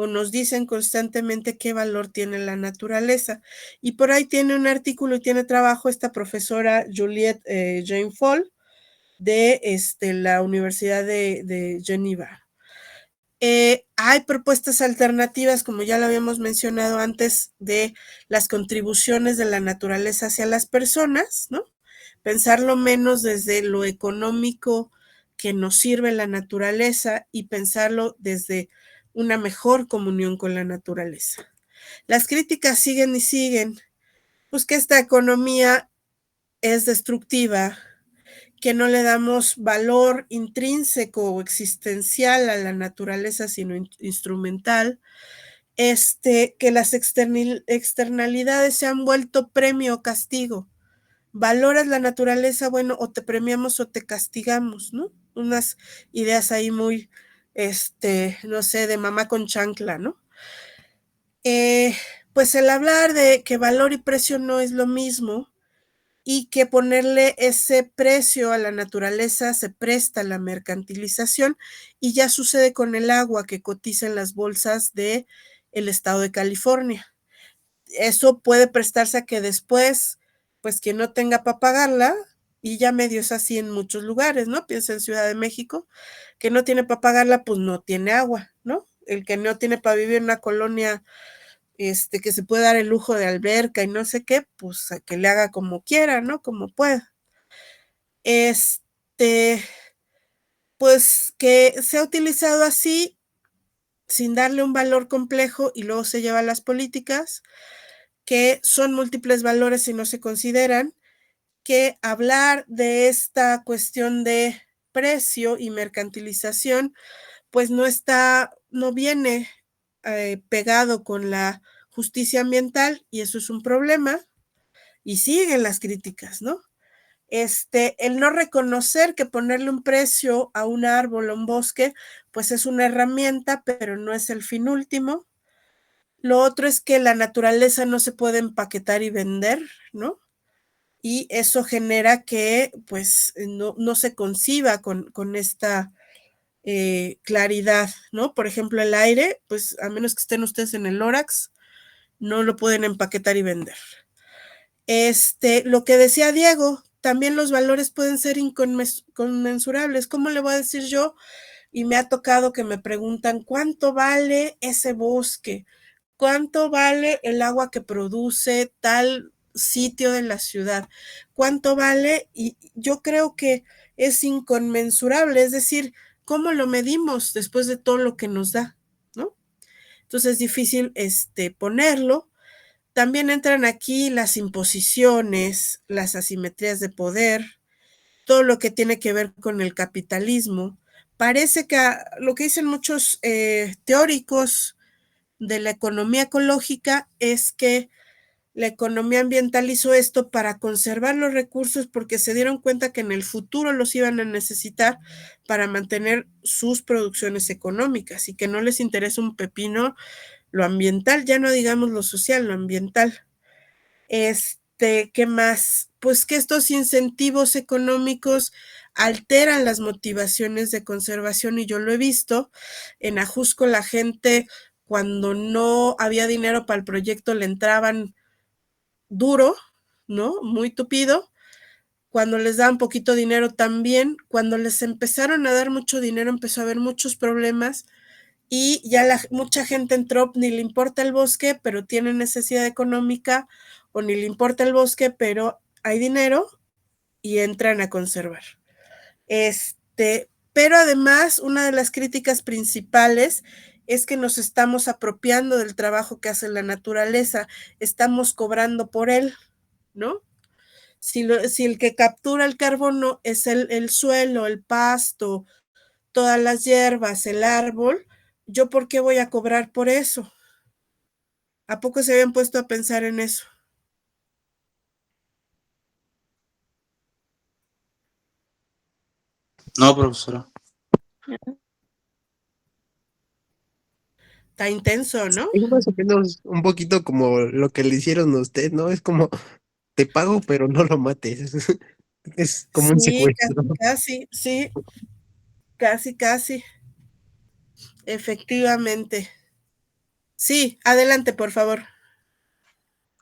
o nos dicen constantemente qué valor tiene la naturaleza. Y por ahí tiene un artículo y tiene trabajo esta profesora Juliette Jane Fall de la Universidad de Geneva. Hay propuestas alternativas, como ya lo habíamos mencionado antes, de las contribuciones de la naturaleza hacia las personas, ¿no? Pensarlo menos desde lo económico que nos sirve la naturaleza y pensarlo desde una mejor comunión con la naturaleza. Las críticas siguen y siguen, pues que esta economía es destructiva, que no le damos valor intrínseco o existencial a la naturaleza, sino instrumental, que las externalidades se han vuelto premio o castigo. Valoras la naturaleza, bueno, o te premiamos o te castigamos, ¿no? Unas ideas ahí muy, no sé, de mamá con chancla, ¿no? Pues el hablar de que valor y precio no es lo mismo, y que ponerle ese precio a la naturaleza se presta a la mercantilización, y ya sucede con el agua que cotiza en las bolsas del estado de California. Eso puede prestarse a que después, pues quien no tenga para pagarla, y ya medio es así en muchos lugares, ¿no? Piensa en Ciudad de México, que no tiene para pagarla, pues no tiene agua, ¿no? El que no tiene para vivir en una colonia que se puede dar el lujo de alberca y no sé qué, pues a que le haga como quiera, ¿no? Como pueda. Pues que se ha utilizado así, sin darle un valor complejo, y luego se lleva a las políticas, que son múltiples valores y no se consideran, que hablar de esta cuestión de precio y mercantilización, pues no viene pegado con la justicia ambiental, y eso es un problema, y siguen las críticas, ¿no? El no reconocer que ponerle un precio a un árbol o un bosque, pues es una herramienta, pero no es el fin último. Lo otro es que la naturaleza no se puede empaquetar y vender, ¿no? Y eso genera que, pues, no se conciba con esta claridad, ¿no? Por ejemplo, el aire, pues, a menos que estén ustedes en el Lorax, no lo pueden empaquetar y vender. Lo que decía Diego, también los valores pueden ser inconmensurables. ¿Cómo le voy a decir yo? Y me ha tocado que me preguntan, ¿cuánto vale ese bosque? ¿Cuánto vale el agua que produce tal sitio de la ciudad? ¿Cuánto vale? Y yo creo que es inconmensurable, es decir, ¿cómo lo medimos después de todo lo que nos da? ¿No? Entonces es difícil ponerlo. También entran aquí las imposiciones, las asimetrías de poder, todo lo que tiene que ver con el capitalismo. Parece que lo que dicen muchos teóricos de la economía ecológica es que la economía ambiental hizo esto para conservar los recursos, porque se dieron cuenta que en el futuro los iban a necesitar para mantener sus producciones económicas, y que no les interesa un pepino lo ambiental, ya no digamos lo social, lo ambiental. ¿Qué más? Pues que estos incentivos económicos alteran las motivaciones de conservación, y yo lo he visto. En Ajusco la gente, cuando no había dinero para el proyecto, le entraban duro, ¿no? Muy tupido. Cuando les daban poquito dinero también. Cuando les empezaron a dar mucho dinero, empezó a haber muchos problemas, y ya mucha gente entró, ni le importa el bosque, pero tiene necesidad económica, o ni le importa el bosque, pero hay dinero, y entran a conservar. Pero además, una de las críticas principales es que nos estamos apropiando del trabajo que hace la naturaleza, estamos cobrando por él, ¿no? Si el que captura el carbono es el suelo, el pasto, todas las hierbas, el árbol, ¿yo por qué voy a cobrar por eso? ¿A poco se habían puesto a pensar en eso? No, profesora. Está intenso, ¿no? Es más o menos un poquito como lo que le hicieron a usted, ¿no? Es como, te pago, pero no lo mates. Es como un Sí, secuestro. casi, sí, casi, efectivamente. Sí, adelante, por favor.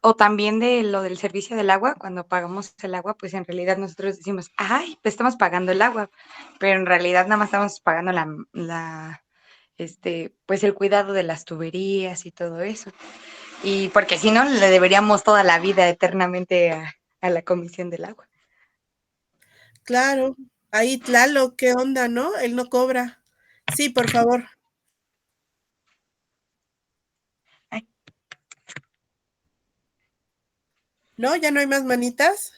O también de lo del servicio del agua, cuando pagamos el agua, pues en realidad nosotros decimos, ay, pues estamos pagando el agua, pero en realidad nada más estamos pagando pues el cuidado de las tuberías y todo eso. Y porque si no, le deberíamos toda la vida eternamente a la Comisión del Agua. Claro. Ahí, Tlalo, ¿qué onda, no? Él no cobra. Sí, por favor. Ay. ¿No? ¿Ya no hay más manitas?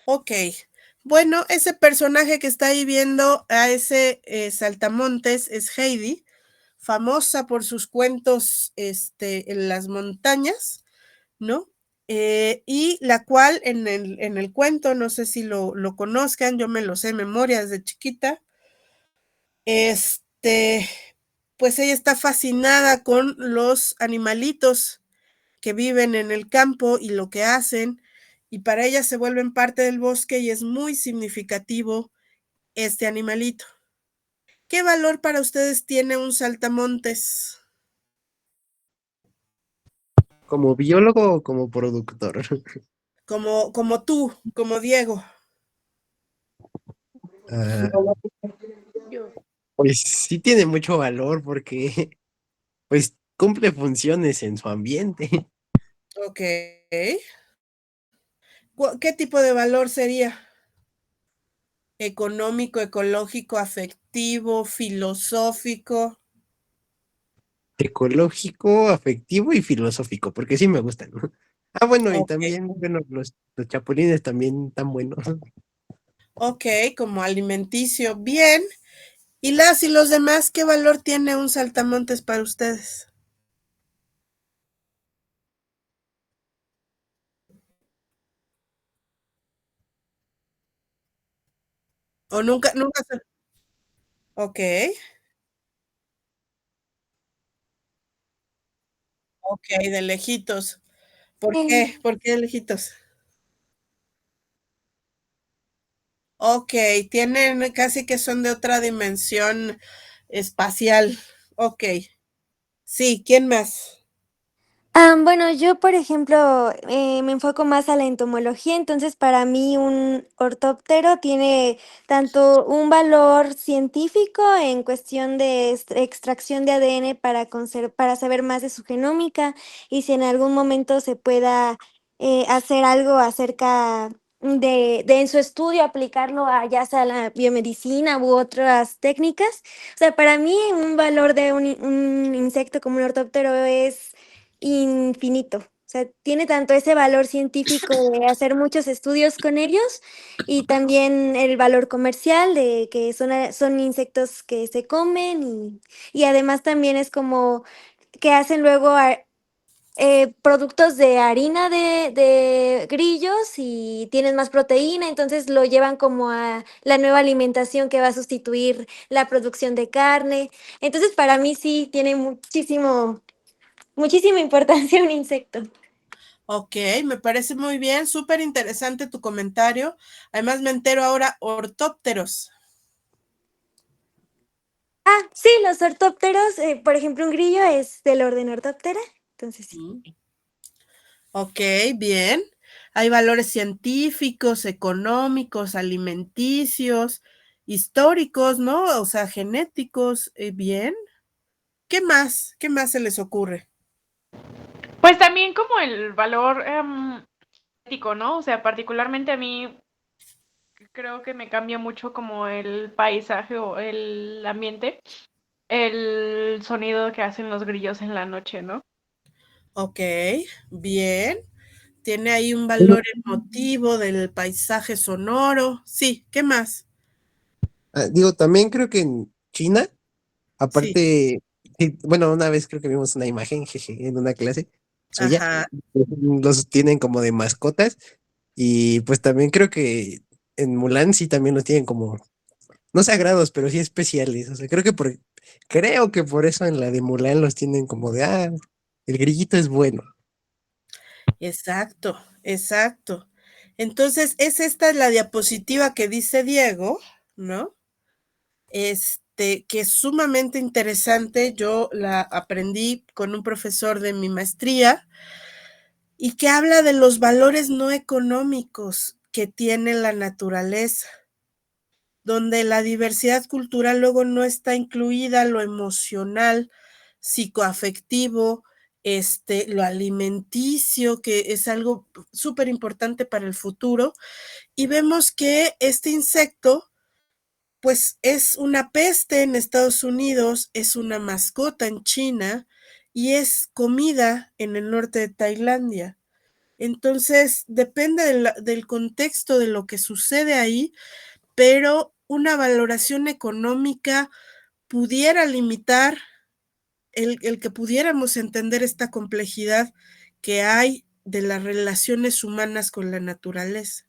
Ok. Bueno, ese personaje que está ahí viendo a ese saltamontes es Heidi, famosa por sus cuentos en las montañas, ¿no? Y la cual en el cuento, no sé si lo conozcan, yo me lo sé de memoria desde chiquita, pues ella está fascinada con los animalitos que viven en el campo y lo que hacen, y para ella se vuelven parte del bosque y es muy significativo este animalito. ¿Qué valor para ustedes tiene un saltamontes? ¿Como biólogo o como productor? Como tú, como Diego. Ah, Yo. pues sí tiene mucho valor porque pues cumple funciones en su ambiente. Ok. ¿Qué tipo de valor sería? Económico, ecológico, afectivo, filosófico. Ecológico, afectivo y filosófico, porque sí me gustan, ¿no? Ah, bueno, y Ok, también, bueno, los chapulines también tan buenos. ok, como alimenticio. Bien. ¿Y las y los demás qué valor tiene un saltamontes para ustedes? ¿O nunca se... Ok, ok, de lejitos. ¿Por Eh, qué? ¿Por qué de lejitos? Ok, tienen casi que son de otra dimensión espacial. Ok, sí, ¿quién más? Bueno, yo, por ejemplo, me enfoco más a la entomología, entonces para mí un ortóptero tiene tanto un valor científico en cuestión de extracción de ADN para saber más de su genómica y si en algún momento se pueda hacer algo acerca de en su estudio aplicarlo a ya sea la biomedicina u otras técnicas. O sea, para mí un valor de un insecto como un ortóptero es infinito. O sea, tiene tanto ese valor científico de hacer muchos estudios con ellos y también el valor comercial de que son insectos que se comen y además también es como que hacen luego productos de harina de grillos y tienen más proteína, entonces lo llevan como a la nueva alimentación que va a sustituir la producción de carne. Entonces, para mí sí tiene muchísima importancia un insecto. Ok, me parece muy bien, súper interesante tu comentario. Además me entero ahora ortópteros. Ah, sí, los ortópteros, por ejemplo, un grillo es del orden Orthoptera, entonces sí. Ok, bien. Hay valores científicos, económicos, alimenticios, históricos, ¿no? O sea, genéticos, bien. ¿Qué más? ¿Qué más se les ocurre? Pues también como el valor ético, ¿no? O sea, particularmente a mí creo que me cambia mucho como el paisaje o el ambiente, el sonido que hacen los grillos en la noche, ¿no? Ok, bien. Tiene ahí un valor emotivo del paisaje sonoro. Sí, ¿qué más? Ah, digo, también creo que en China, Sí, aparte, sí, bueno, una vez creo que vimos una imagen, jeje, en una clase suya, ajá, los tienen como de mascotas, y pues también creo que en Mulan sí también los tienen como, no sagrados, pero sí especiales, o sea, creo que por eso en la de Mulan los tienen como de, el grillito es bueno. exacto, exacto. Entonces, esta es la diapositiva que dice Diego, ¿no? que es sumamente interesante. Yo la aprendí con un profesor de mi maestría y que habla de los valores no económicos que tiene la naturaleza, donde la diversidad cultural luego no está incluida, lo emocional, psicoafectivo, lo alimenticio, que es algo súper importante para el futuro. Y vemos que este insecto, pues es una peste en Estados Unidos, es una mascota en China y es comida en el norte de Tailandia. Entonces, depende del contexto de lo que sucede ahí, pero una valoración económica pudiera limitar el que pudiéramos entender esta complejidad que hay de las relaciones humanas con la naturaleza,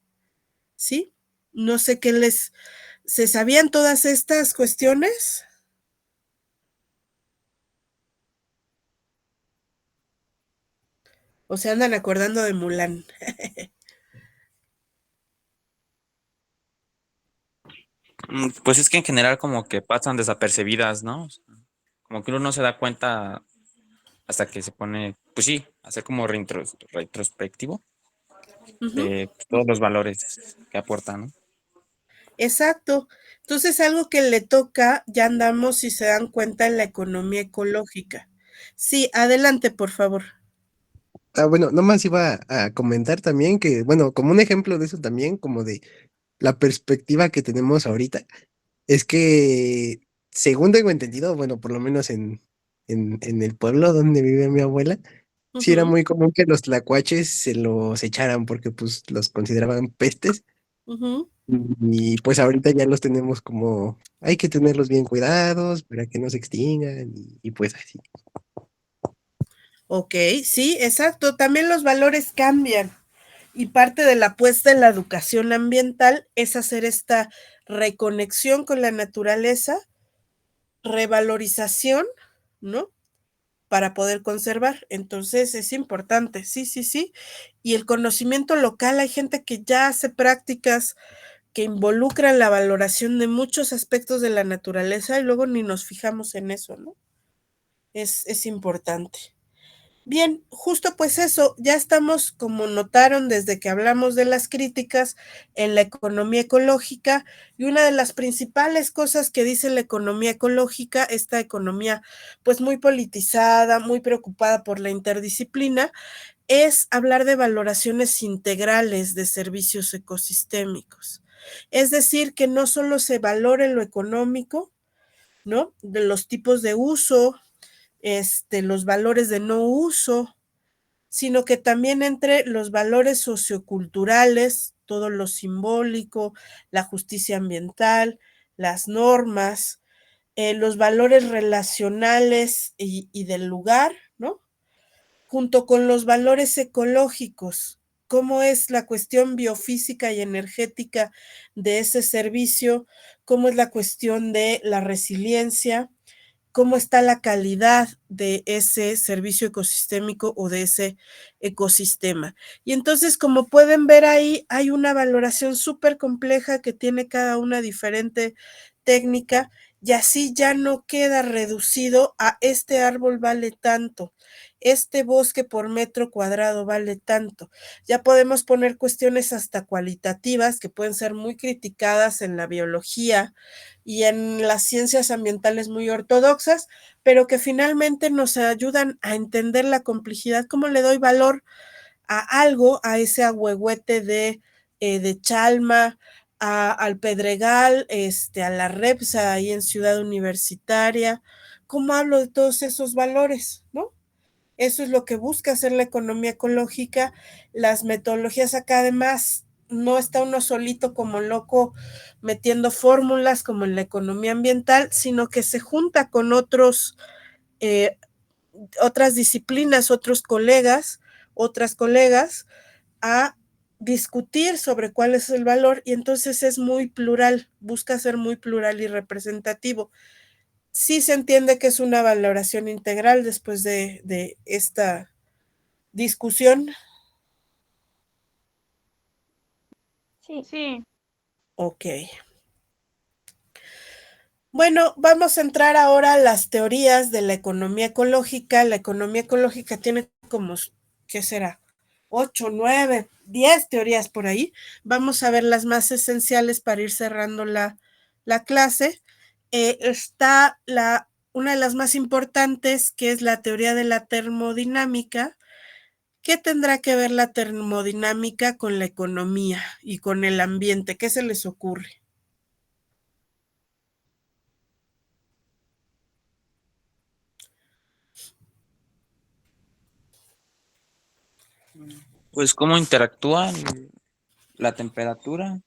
¿sí? No sé qué ¿se sabían todas estas cuestiones? ¿O se andan acordando de Mulan? Pues es que en general como que pasan desapercibidas, ¿no? O sea, como que uno no se da cuenta hasta que se pone, pues sí, hacer como retrospectivo Ujú. de pues, todos los valores que aportan, ¿no? Exacto. Entonces, algo que le toca, ya andamos, si se dan cuenta, en la economía ecológica. Sí, adelante, por favor. Bueno, nomás iba a comentar también que, bueno, como un ejemplo de eso también, como de la perspectiva que tenemos ahorita, es que, según tengo entendido, bueno, por lo menos en el pueblo donde vive mi abuela, sí era Ujú, muy común que los tlacuaches se los echaran porque pues los consideraban pestes ujú. y pues ahorita ya los tenemos como, hay que tenerlos bien cuidados para que no se extingan y pues así. Ok, sí, exacto. También los valores cambian. Y parte de la apuesta en la educación ambiental es hacer esta reconexión con la naturaleza, revalorización, ¿no? Para poder conservar. Entonces es importante, sí, sí, sí. Y el conocimiento local, hay gente que ya hace prácticas que involucran la valoración de muchos aspectos de la naturaleza y luego ni nos fijamos en eso, ¿no? Es importante. Bien, justo pues eso, ya estamos, como notaron desde que hablamos de las críticas en la economía ecológica, y una de las principales cosas que dice la economía ecológica, esta economía pues muy politizada, muy preocupada por la interdisciplina, es hablar de valoraciones integrales de servicios ecosistémicos. Es decir, que no solo se valore lo económico, ¿no? De los tipos de uso, los valores de no uso, sino que también entre los valores socioculturales, todo lo simbólico, la justicia ambiental, las normas, los valores relacionales y del lugar, ¿no? Junto con los valores ecológicos, cómo es la cuestión biofísica y energética de ese servicio, cómo es la cuestión de la resiliencia, cómo está la calidad de ese servicio ecosistémico o de ese ecosistema. Y entonces, como pueden ver ahí, hay una valoración súper compleja que tiene cada una diferente técnica y así ya no queda reducido a este árbol vale tanto, este bosque por metro cuadrado vale tanto. Ya podemos poner cuestiones hasta cualitativas que pueden ser muy criticadas en la biología y en las ciencias ambientales muy ortodoxas, pero que finalmente nos ayudan a entender la complejidad, cómo le doy valor a algo, a ese ahuehuete de Chalma, al Pedregal, a la Repsa ahí en Ciudad Universitaria, cómo hablo de todos esos valores, ¿no? Eso es lo que busca hacer la economía ecológica. Las metodologías acá además no está uno solito como loco metiendo fórmulas como en la economía ambiental, sino que se junta con eh, otras disciplinas, otros colegas, otras colegas, a discutir sobre cuál es el valor y entonces es muy plural, busca ser muy plural y representativo. Sí se entiende que es una valoración integral después de esta discusión. Sí. Sí, Ok. Bueno, vamos a entrar ahora a las teorías de la economía ecológica. La economía ecológica tiene como, ¿qué será? 8, 9, 10 teorías por ahí. Vamos a ver las más esenciales para ir cerrando la clase. Está una de las más importantes, que es la teoría de la termodinámica. ¿Qué tendrá que ver la termodinámica con la economía y con el ambiente? ¿Qué se les ocurre? Pues cómo interactúan la temperatura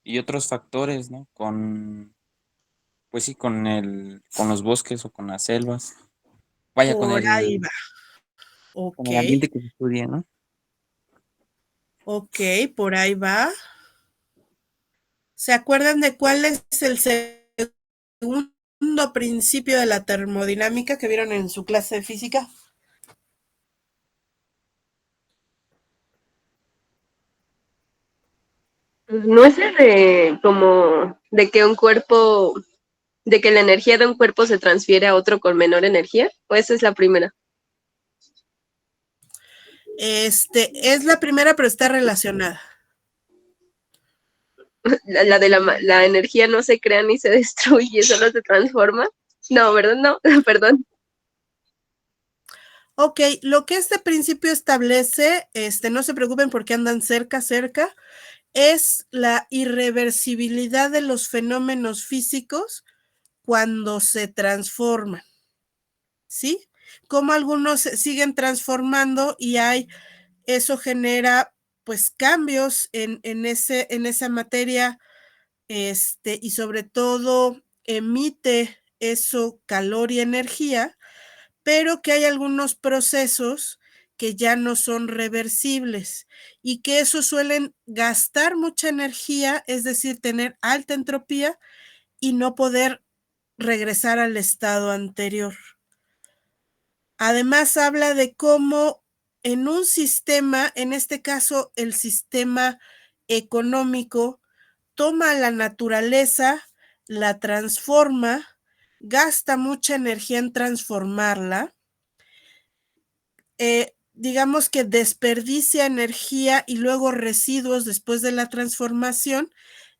y otros factores, ¿no? Pues sí, con los bosques o con las selvas. Vaya, Por ahí va. con Ok, el ambiente que se estudia, ¿no? ok, por ahí va. ¿Se acuerdan de cuál es el segundo principio de la termodinámica que vieron en su clase de física? ¿No es el de como de que un cuerpo, de que la energía de un cuerpo se transfiere a otro con menor energía? ¿O esa es la primera? Es la primera, pero está relacionada. La de la energía no se crea ni se destruye, solo se transforma. No, ¿verdad? No, perdón. Ok, lo que este principio establece, no se preocupen porque andan cerca, es la irreversibilidad de los fenómenos físicos cuando se transforman, ¿sí? Como algunos se siguen transformando y eso genera pues cambios en esa materia, y sobre todo emite eso calor y energía, pero que hay algunos procesos que ya no son reversibles y que eso suelen gastar mucha energía, es decir, tener alta entropía y no poder regresar al estado anterior. Además, habla de cómo en un sistema, en este caso el sistema económico, toma la naturaleza, la transforma, gasta mucha energía en transformarla, digamos que desperdicia energía y luego residuos después de la transformación,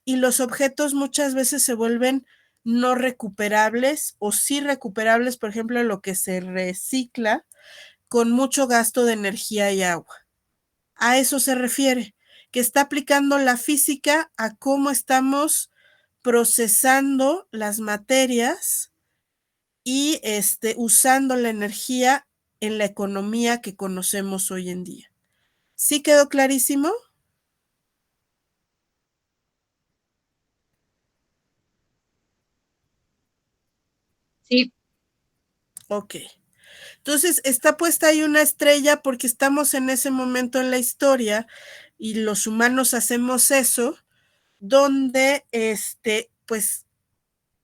y los objetos muchas veces se vuelven no recuperables o sí recuperables, por ejemplo, lo que se recicla con mucho gasto de energía y agua. A eso se refiere, que está aplicando la física a cómo estamos procesando las materias y usando la energía en la economía que conocemos hoy en día. ¿Sí quedó clarísimo? Sí, Ok. Entonces, está puesta ahí una estrella porque estamos en ese momento en la historia y los humanos hacemos eso, donde, pues,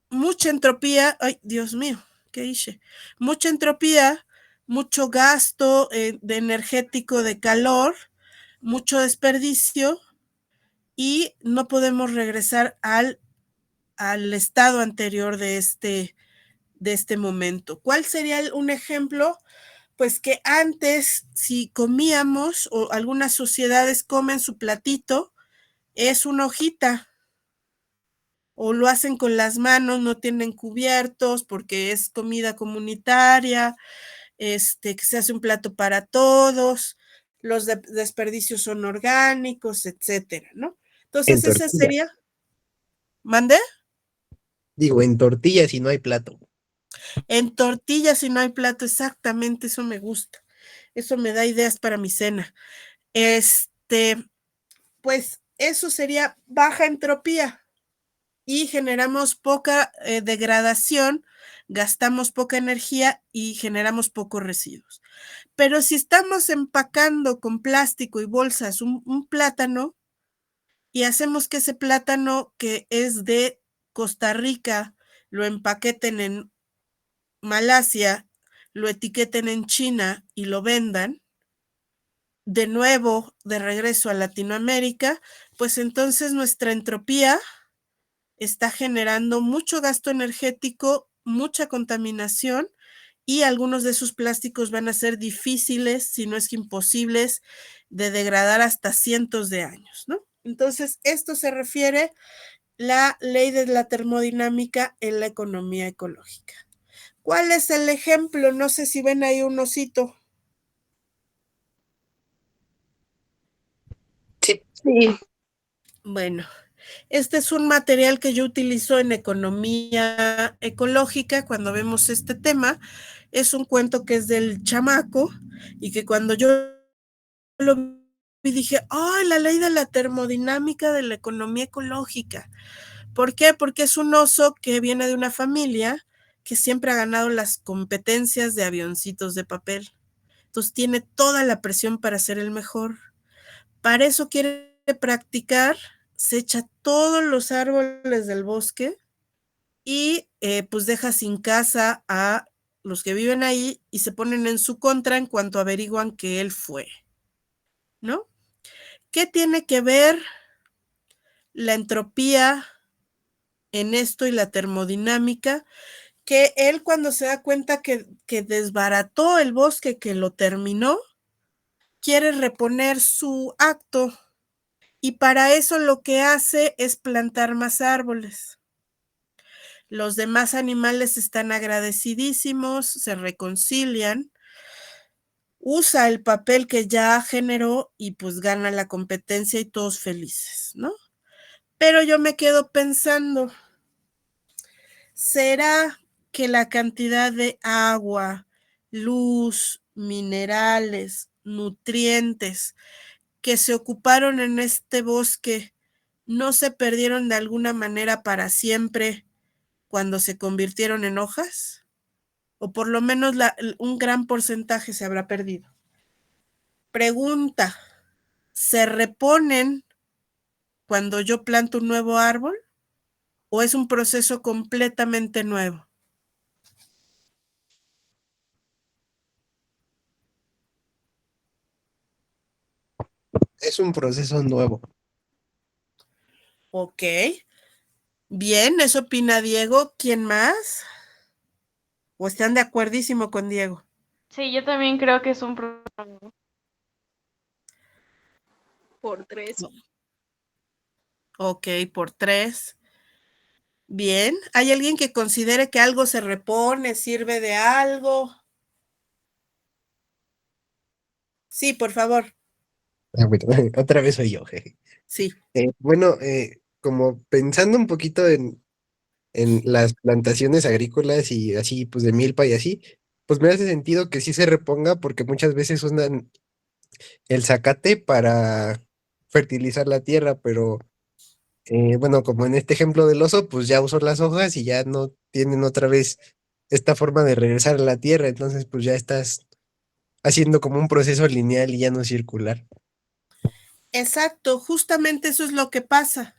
mucha entropía, ay, Dios mío, ¿qué hice? Mucha entropía, mucho gasto de energético de calor, mucho desperdicio y no podemos regresar al estado anterior de este momento. ¿Cuál sería un ejemplo? Pues que antes, si comíamos, o algunas sociedades comen su platito, es una hojita, o lo hacen con las manos, no tienen cubiertos porque es comida comunitaria, que se hace un plato para todos, los desperdicios son orgánicos, etcétera, ¿no? En Entonces, ese tortilla. sería, ¿mande? Digo, en tortillas si no hay plato. En tortillas si no hay plato, exactamente, eso me gusta. Eso me da ideas para mi cena. Pues eso sería baja entropía y generamos poca degradación, gastamos poca energía y generamos pocos residuos. Pero si estamos empacando con plástico y bolsas un plátano y hacemos que ese plátano que es de Costa Rica lo empaqueten en Malasia, lo etiqueten en China y lo vendan, de nuevo de regreso a Latinoamérica, pues entonces nuestra entropía está generando mucho gasto energético, mucha contaminación, y algunos de esos plásticos van a ser difíciles, si no es que imposibles, de degradar hasta cientos de años, ¿no? Entonces, esto se refiere la ley de la termodinámica en la economía ecológica. ¿Cuál es el ejemplo? No sé si ven ahí un osito. Sí. Bueno, este es un material que yo utilizo en economía ecológica cuando vemos este tema. Es un cuento que es del chamaco y que cuando yo lo vi dije, ¡ay, la ley de la termodinámica de la economía ecológica! ¿Por qué? Porque es un oso que viene de una familia que siempre ha ganado las competencias de avioncitos de papel. Entonces tiene toda la presión para ser el mejor. Para eso quiere practicar, se echa todos los árboles del bosque y pues deja sin casa a los que viven ahí y se ponen en su contra en cuanto averiguan que él fue, ¿no? ¿Qué tiene que ver la entropía en esto y la termodinámica? Que él cuando se da cuenta que desbarató el bosque, que lo terminó, quiere reponer su acto y para eso lo que hace es plantar más árboles. Los demás animales están agradecidísimos, se reconcilian, usa el papel que ya generó y pues gana la competencia y todos felices, ¿no? Pero yo me quedo pensando, ¿será que la cantidad de agua, luz, minerales, nutrientes que se ocuparon en este bosque no se perdieron de alguna manera para siempre cuando se convirtieron en hojas? O por lo menos un gran porcentaje se habrá perdido. Pregunta, ¿se reponen cuando yo planto un nuevo árbol? ¿O es un proceso completamente nuevo? Es un proceso nuevo. Ok. Bien, eso opina Diego. ¿Quién más? ¿O están de acuerdísimo con Diego? Sí, yo también creo que es un problema. Por 3. Ok, por 3. Bien. ¿Hay alguien que considere que algo se repone, sirve de algo? Sí, por favor. Ah, bueno, otra vez soy yo. Jeje. Sí. Bueno, como pensando un poquito en las plantaciones agrícolas y así, pues de milpa y así, pues me hace sentido que sí se reponga porque muchas veces usan el zacate para fertilizar la tierra, pero bueno, como en este ejemplo del oso, pues ya usó las hojas y ya no tienen otra vez esta forma de regresar a la tierra, entonces pues ya estás haciendo como un proceso lineal y ya no circular. Exacto, justamente eso es lo que pasa,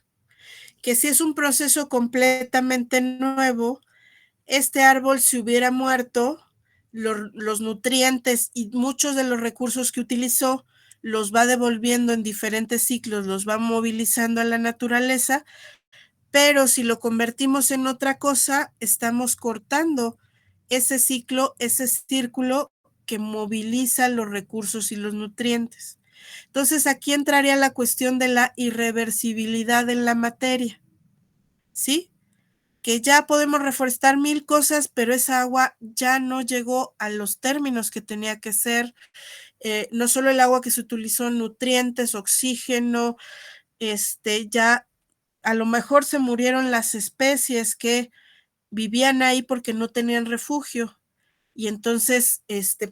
que si es un proceso completamente nuevo, este árbol se hubiera muerto, los nutrientes y muchos de los recursos que utilizó los va devolviendo en diferentes ciclos, los va movilizando a la naturaleza, pero si lo convertimos en otra cosa, estamos cortando ese ciclo, ese círculo que moviliza los recursos y los nutrientes. Entonces aquí entraría la cuestión de la irreversibilidad en la materia, ¿sí? Que ya podemos reforestar 1000 cosas, pero esa agua ya no llegó a los términos que tenía que ser. No solo el agua que se utilizó, nutrientes, oxígeno, ya a lo mejor se murieron las especies que vivían ahí porque no tenían refugio. Y entonces,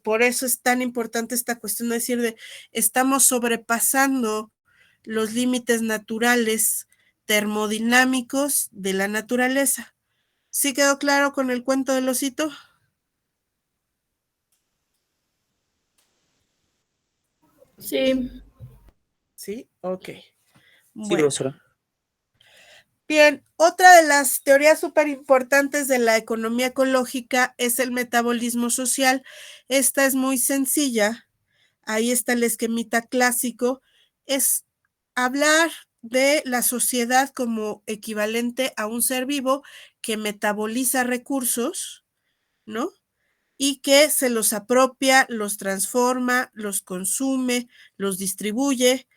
por eso es tan importante esta cuestión de decir estamos sobrepasando los límites naturales termodinámicos de la naturaleza. ¿Sí quedó claro con el cuento del osito? Sí. Sí, ok. Sí, Bueno. profesora. Bien, otra de las teorías súper importantes de la economía ecológica es el metabolismo social. Esta es muy sencilla. Ahí está el esquemita clásico. Es hablar de la sociedad como equivalente a un ser vivo que metaboliza recursos, ¿no? Y que se los apropia, los transforma, los consume, los distribuye,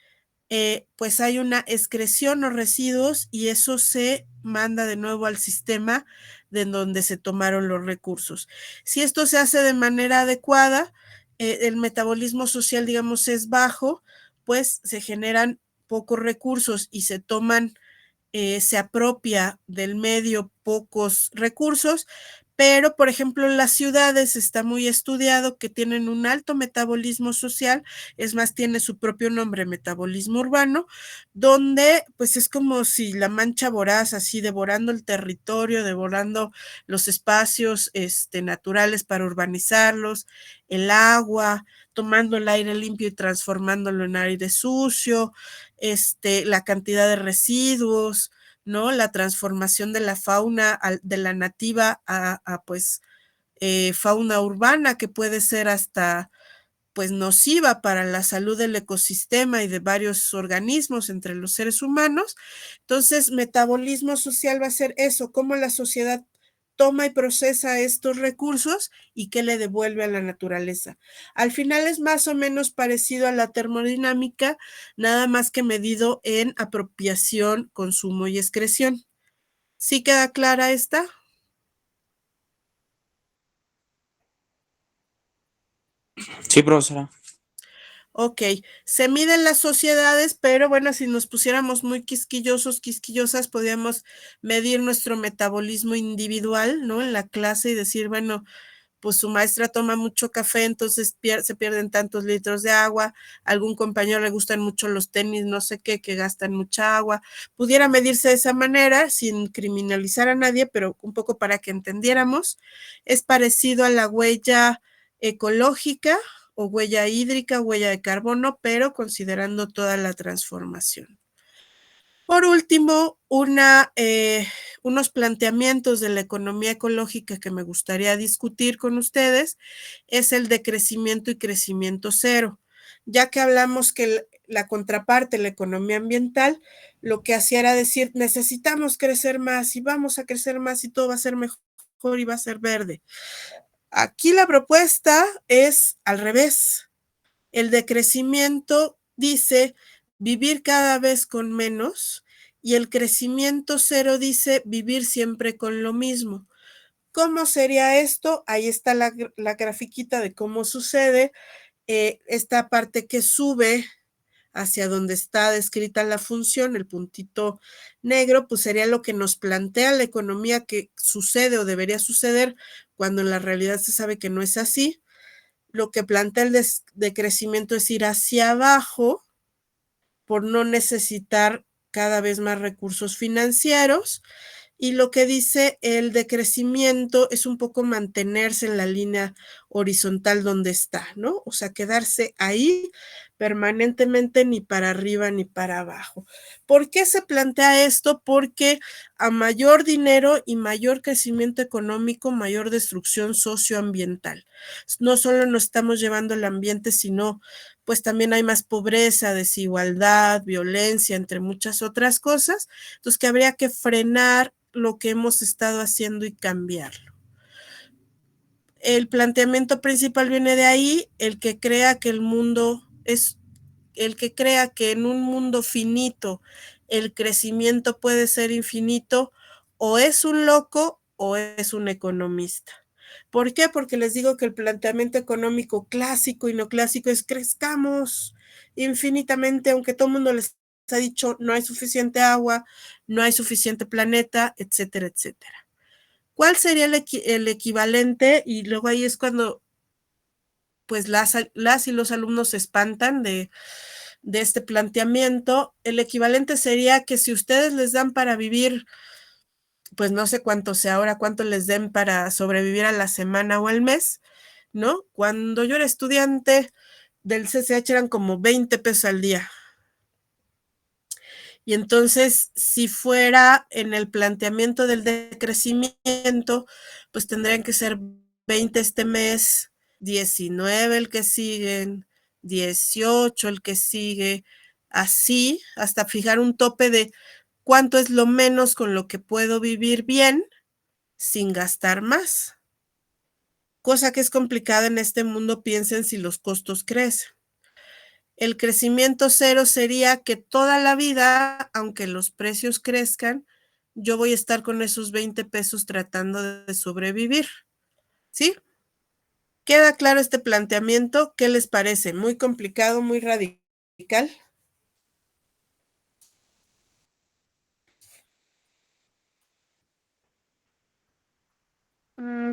pues hay una excreción o residuos y eso se manda de nuevo al sistema de donde se tomaron los recursos. Si esto se hace de manera adecuada, el metabolismo social, digamos, es bajo, pues se generan pocos recursos y se toman, se apropia del medio pocos recursos, pero por ejemplo en las ciudades está muy estudiado que tienen un alto metabolismo social, es más, tiene su propio nombre, metabolismo urbano, donde pues es como si la mancha voraz, así devorando el territorio, devorando los espacios naturales para urbanizarlos, el agua, tomando el aire limpio y transformándolo en aire sucio, la cantidad de residuos, ¿no? La transformación de la fauna, de la nativa a pues fauna urbana que puede ser hasta pues nociva para la salud del ecosistema y de varios organismos entre los seres humanos. Entonces, metabolismo social va a ser eso, cómo la sociedad toma y procesa estos recursos y qué le devuelve a la naturaleza. Al final es más o menos parecido a la termodinámica, nada más que medido en apropiación, consumo y excreción. ¿Sí queda clara esta? Sí, profesora. Ok, se miden las sociedades, pero bueno, si nos pusiéramos muy quisquillosos, quisquillosas, podríamos medir nuestro metabolismo individual, ¿no? En la clase y decir, bueno, pues su maestra toma mucho café, entonces se pierden tantos litros de agua, a algún compañero le gustan mucho los tenis, no sé qué, que gastan mucha agua. Pudiera medirse de esa manera, sin criminalizar a nadie, pero un poco para que entendiéramos. Es parecido a la huella ecológica o huella hídrica, huella de carbono, pero considerando toda la transformación. Por último, unos planteamientos de la economía ecológica que me gustaría discutir con ustedes es el de crecimiento y crecimiento cero. Ya que hablamos que la contraparte, la economía ambiental, lo que hacía era decir, necesitamos crecer más y vamos a crecer más y todo va a ser mejor y va a ser verde. Aquí la propuesta es al revés. El decrecimiento dice vivir cada vez con menos y el crecimiento cero dice vivir siempre con lo mismo. ¿Cómo sería esto? Ahí está la grafiquita de cómo sucede. Esta parte que sube hacia donde está descrita la función, el puntito negro, pues sería lo que nos plantea la economía que sucede o debería suceder cuando en la realidad se sabe que no es así. Lo que plantea el decrecimiento es ir hacia abajo por no necesitar cada vez más recursos financieros. Y lo que dice el decrecimiento es un poco mantenerse en la línea horizontal donde está, ¿no? O sea, quedarse ahí permanentemente ni para arriba ni para abajo. ¿Por qué se plantea esto? Porque a mayor dinero y mayor crecimiento económico, mayor destrucción socioambiental. No solo nos estamos llevando el ambiente, sino pues también hay más pobreza, desigualdad, violencia, entre muchas otras cosas. Entonces, que habría que frenar lo que hemos estado haciendo y cambiarlo. El planteamiento principal viene de ahí, el que crea que el mundo es, el que crea que en un mundo finito el crecimiento puede ser infinito, o es un loco o es un economista. ¿Por qué? Porque les digo que el planteamiento económico clásico y no clásico es crezcamos infinitamente, aunque todo el mundo les ha dicho no hay suficiente agua, no hay suficiente planeta, etcétera, etcétera. ¿Cuál sería el equivalente? Y luego ahí es cuando pues las y los alumnos se espantan de este planteamiento. El equivalente sería que si ustedes les dan para vivir, pues no sé cuánto sea ahora, cuánto les den para sobrevivir a la semana o al mes, ¿no? Cuando yo era estudiante del CCH eran como 20 pesos al día. Y entonces, si fuera en el planteamiento del decrecimiento, pues tendrían que ser 20 este mes, 19 el que siguen, 18 el que sigue, así hasta fijar un tope de cuánto es lo menos con lo que puedo vivir bien sin gastar más. Cosa que es complicada en este mundo, piensen si los costos crecen. El crecimiento cero sería que toda la vida, aunque los precios crezcan, yo voy a estar con esos 20 pesos tratando de sobrevivir. ¿Sí? ¿Queda claro este planteamiento? ¿Qué les parece? ¿Muy complicado, muy radical?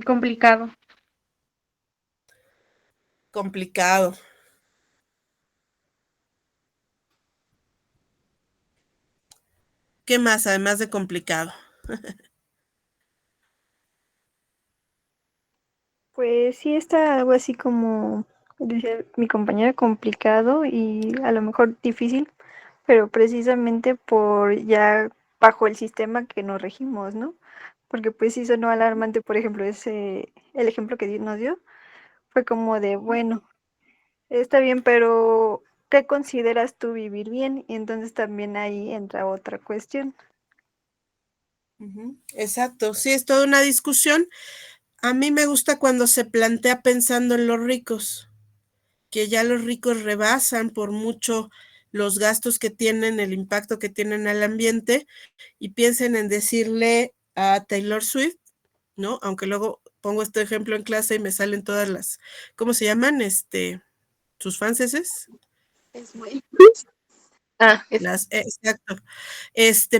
Complicado. Complicado. ¿Qué más, además de complicado? Pues sí está algo así como dice mi compañera, complicado y a lo mejor difícil, pero precisamente por ya bajo el sistema que nos regimos, ¿no? Porque pues sí sonó alarmante, por ejemplo, el ejemplo que nos dio fue como de, bueno, está bien, pero ¿qué consideras tú vivir bien? Y entonces también ahí entra otra cuestión. Exacto, sí, es toda una discusión. A mí me gusta cuando se plantea pensando en los ricos, que ya los ricos rebasan por mucho los gastos que tienen, el impacto que tienen al ambiente, y piensen en decirle a Taylor Swift, ¿no? Aunque luego pongo este ejemplo en clase y me salen todas las, ¿cómo se llaman? Sus fanses. Exacto.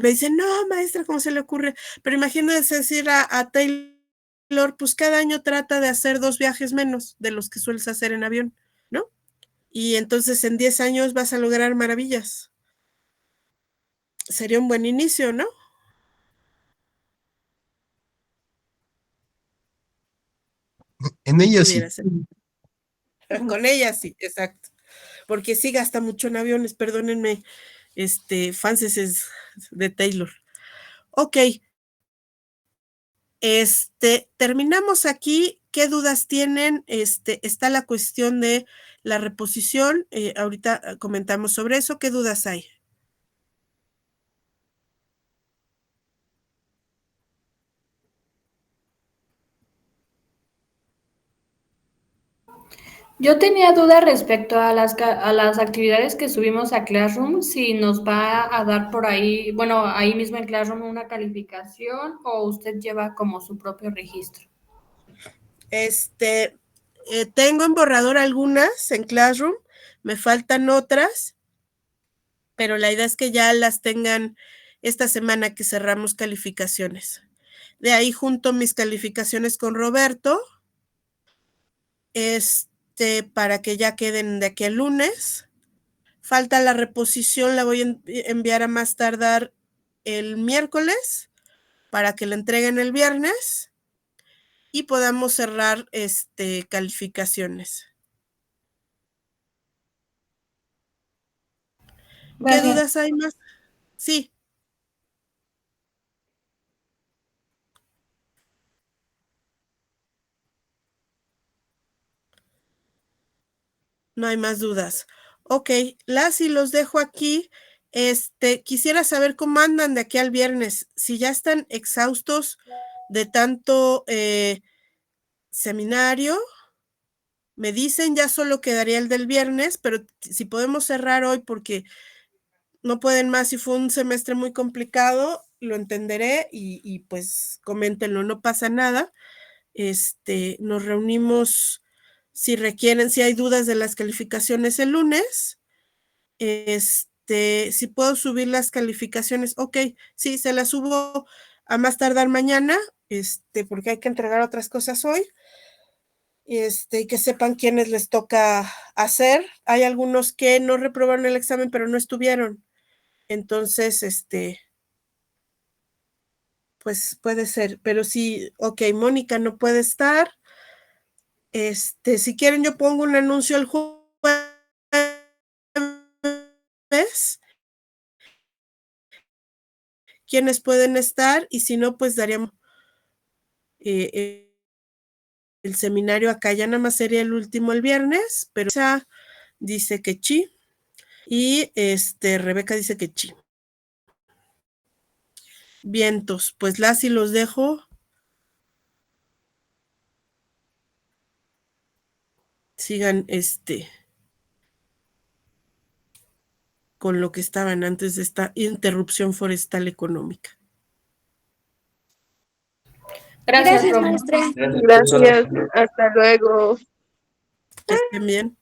Me dicen, no, maestra, ¿cómo se le ocurre? Pero imagínense decir a Taylor, pues cada año trata de hacer 2 viajes menos de los que sueles hacer en avión, ¿no? Y entonces en 10 años vas a lograr maravillas. Sería un buen inicio, ¿no? En ellos sí. Pudiera ser. Con ella sí, exacto. Porque sí gasta mucho en aviones, perdónenme, fanses de Taylor. Ok. Terminamos aquí. ¿Qué dudas tienen? Está la cuestión de la reposición. Ahorita comentamos sobre eso. ¿Qué dudas hay? Yo tenía dudas respecto a a las actividades que subimos a Classroom, si nos va a dar por ahí, bueno, ahí mismo en Classroom una calificación o usted lleva como su propio registro. Tengo en borrador algunas en Classroom, me faltan otras, pero la idea es que ya las tengan esta semana que cerramos calificaciones. De ahí junto mis calificaciones con Roberto, para que ya queden de aquí al lunes. Falta la reposición, la voy a enviar a más tardar el miércoles para que la entreguen el viernes y podamos cerrar calificaciones. Gracias. ¿Qué dudas hay más? Sí. No hay más dudas. Ok, las y los dejo aquí. Quisiera saber cómo andan de aquí al viernes. Si ya están exhaustos de tanto seminario, me dicen, ya solo quedaría el del viernes, pero si podemos cerrar hoy porque no pueden más y fue un semestre muy complicado, lo entenderé y pues coméntenlo, no pasa nada. Nos reunimos si requieren, si hay dudas de las calificaciones el lunes. Si puedo subir las calificaciones, ok, sí, se las subo a más tardar mañana, porque hay que entregar otras cosas hoy. Que sepan quiénes les toca hacer. Hay algunos que no reprobaron el examen, pero no estuvieron. Entonces, pues puede ser, pero sí, ok, Mónica no puede estar. Si quieren, yo pongo un anuncio el jueves. Quiénes pueden estar, y si no, pues daríamos el seminario acá. Ya nada más sería el último el viernes, pero esa dice que sí. Y Rebeca dice que sí. Vientos, pues las y los dejo. Sigan con lo que estaban antes de esta interrupción forestal económica. Gracias, Gracias, profe. maestra. Gracias, hasta luego. Que estén bien.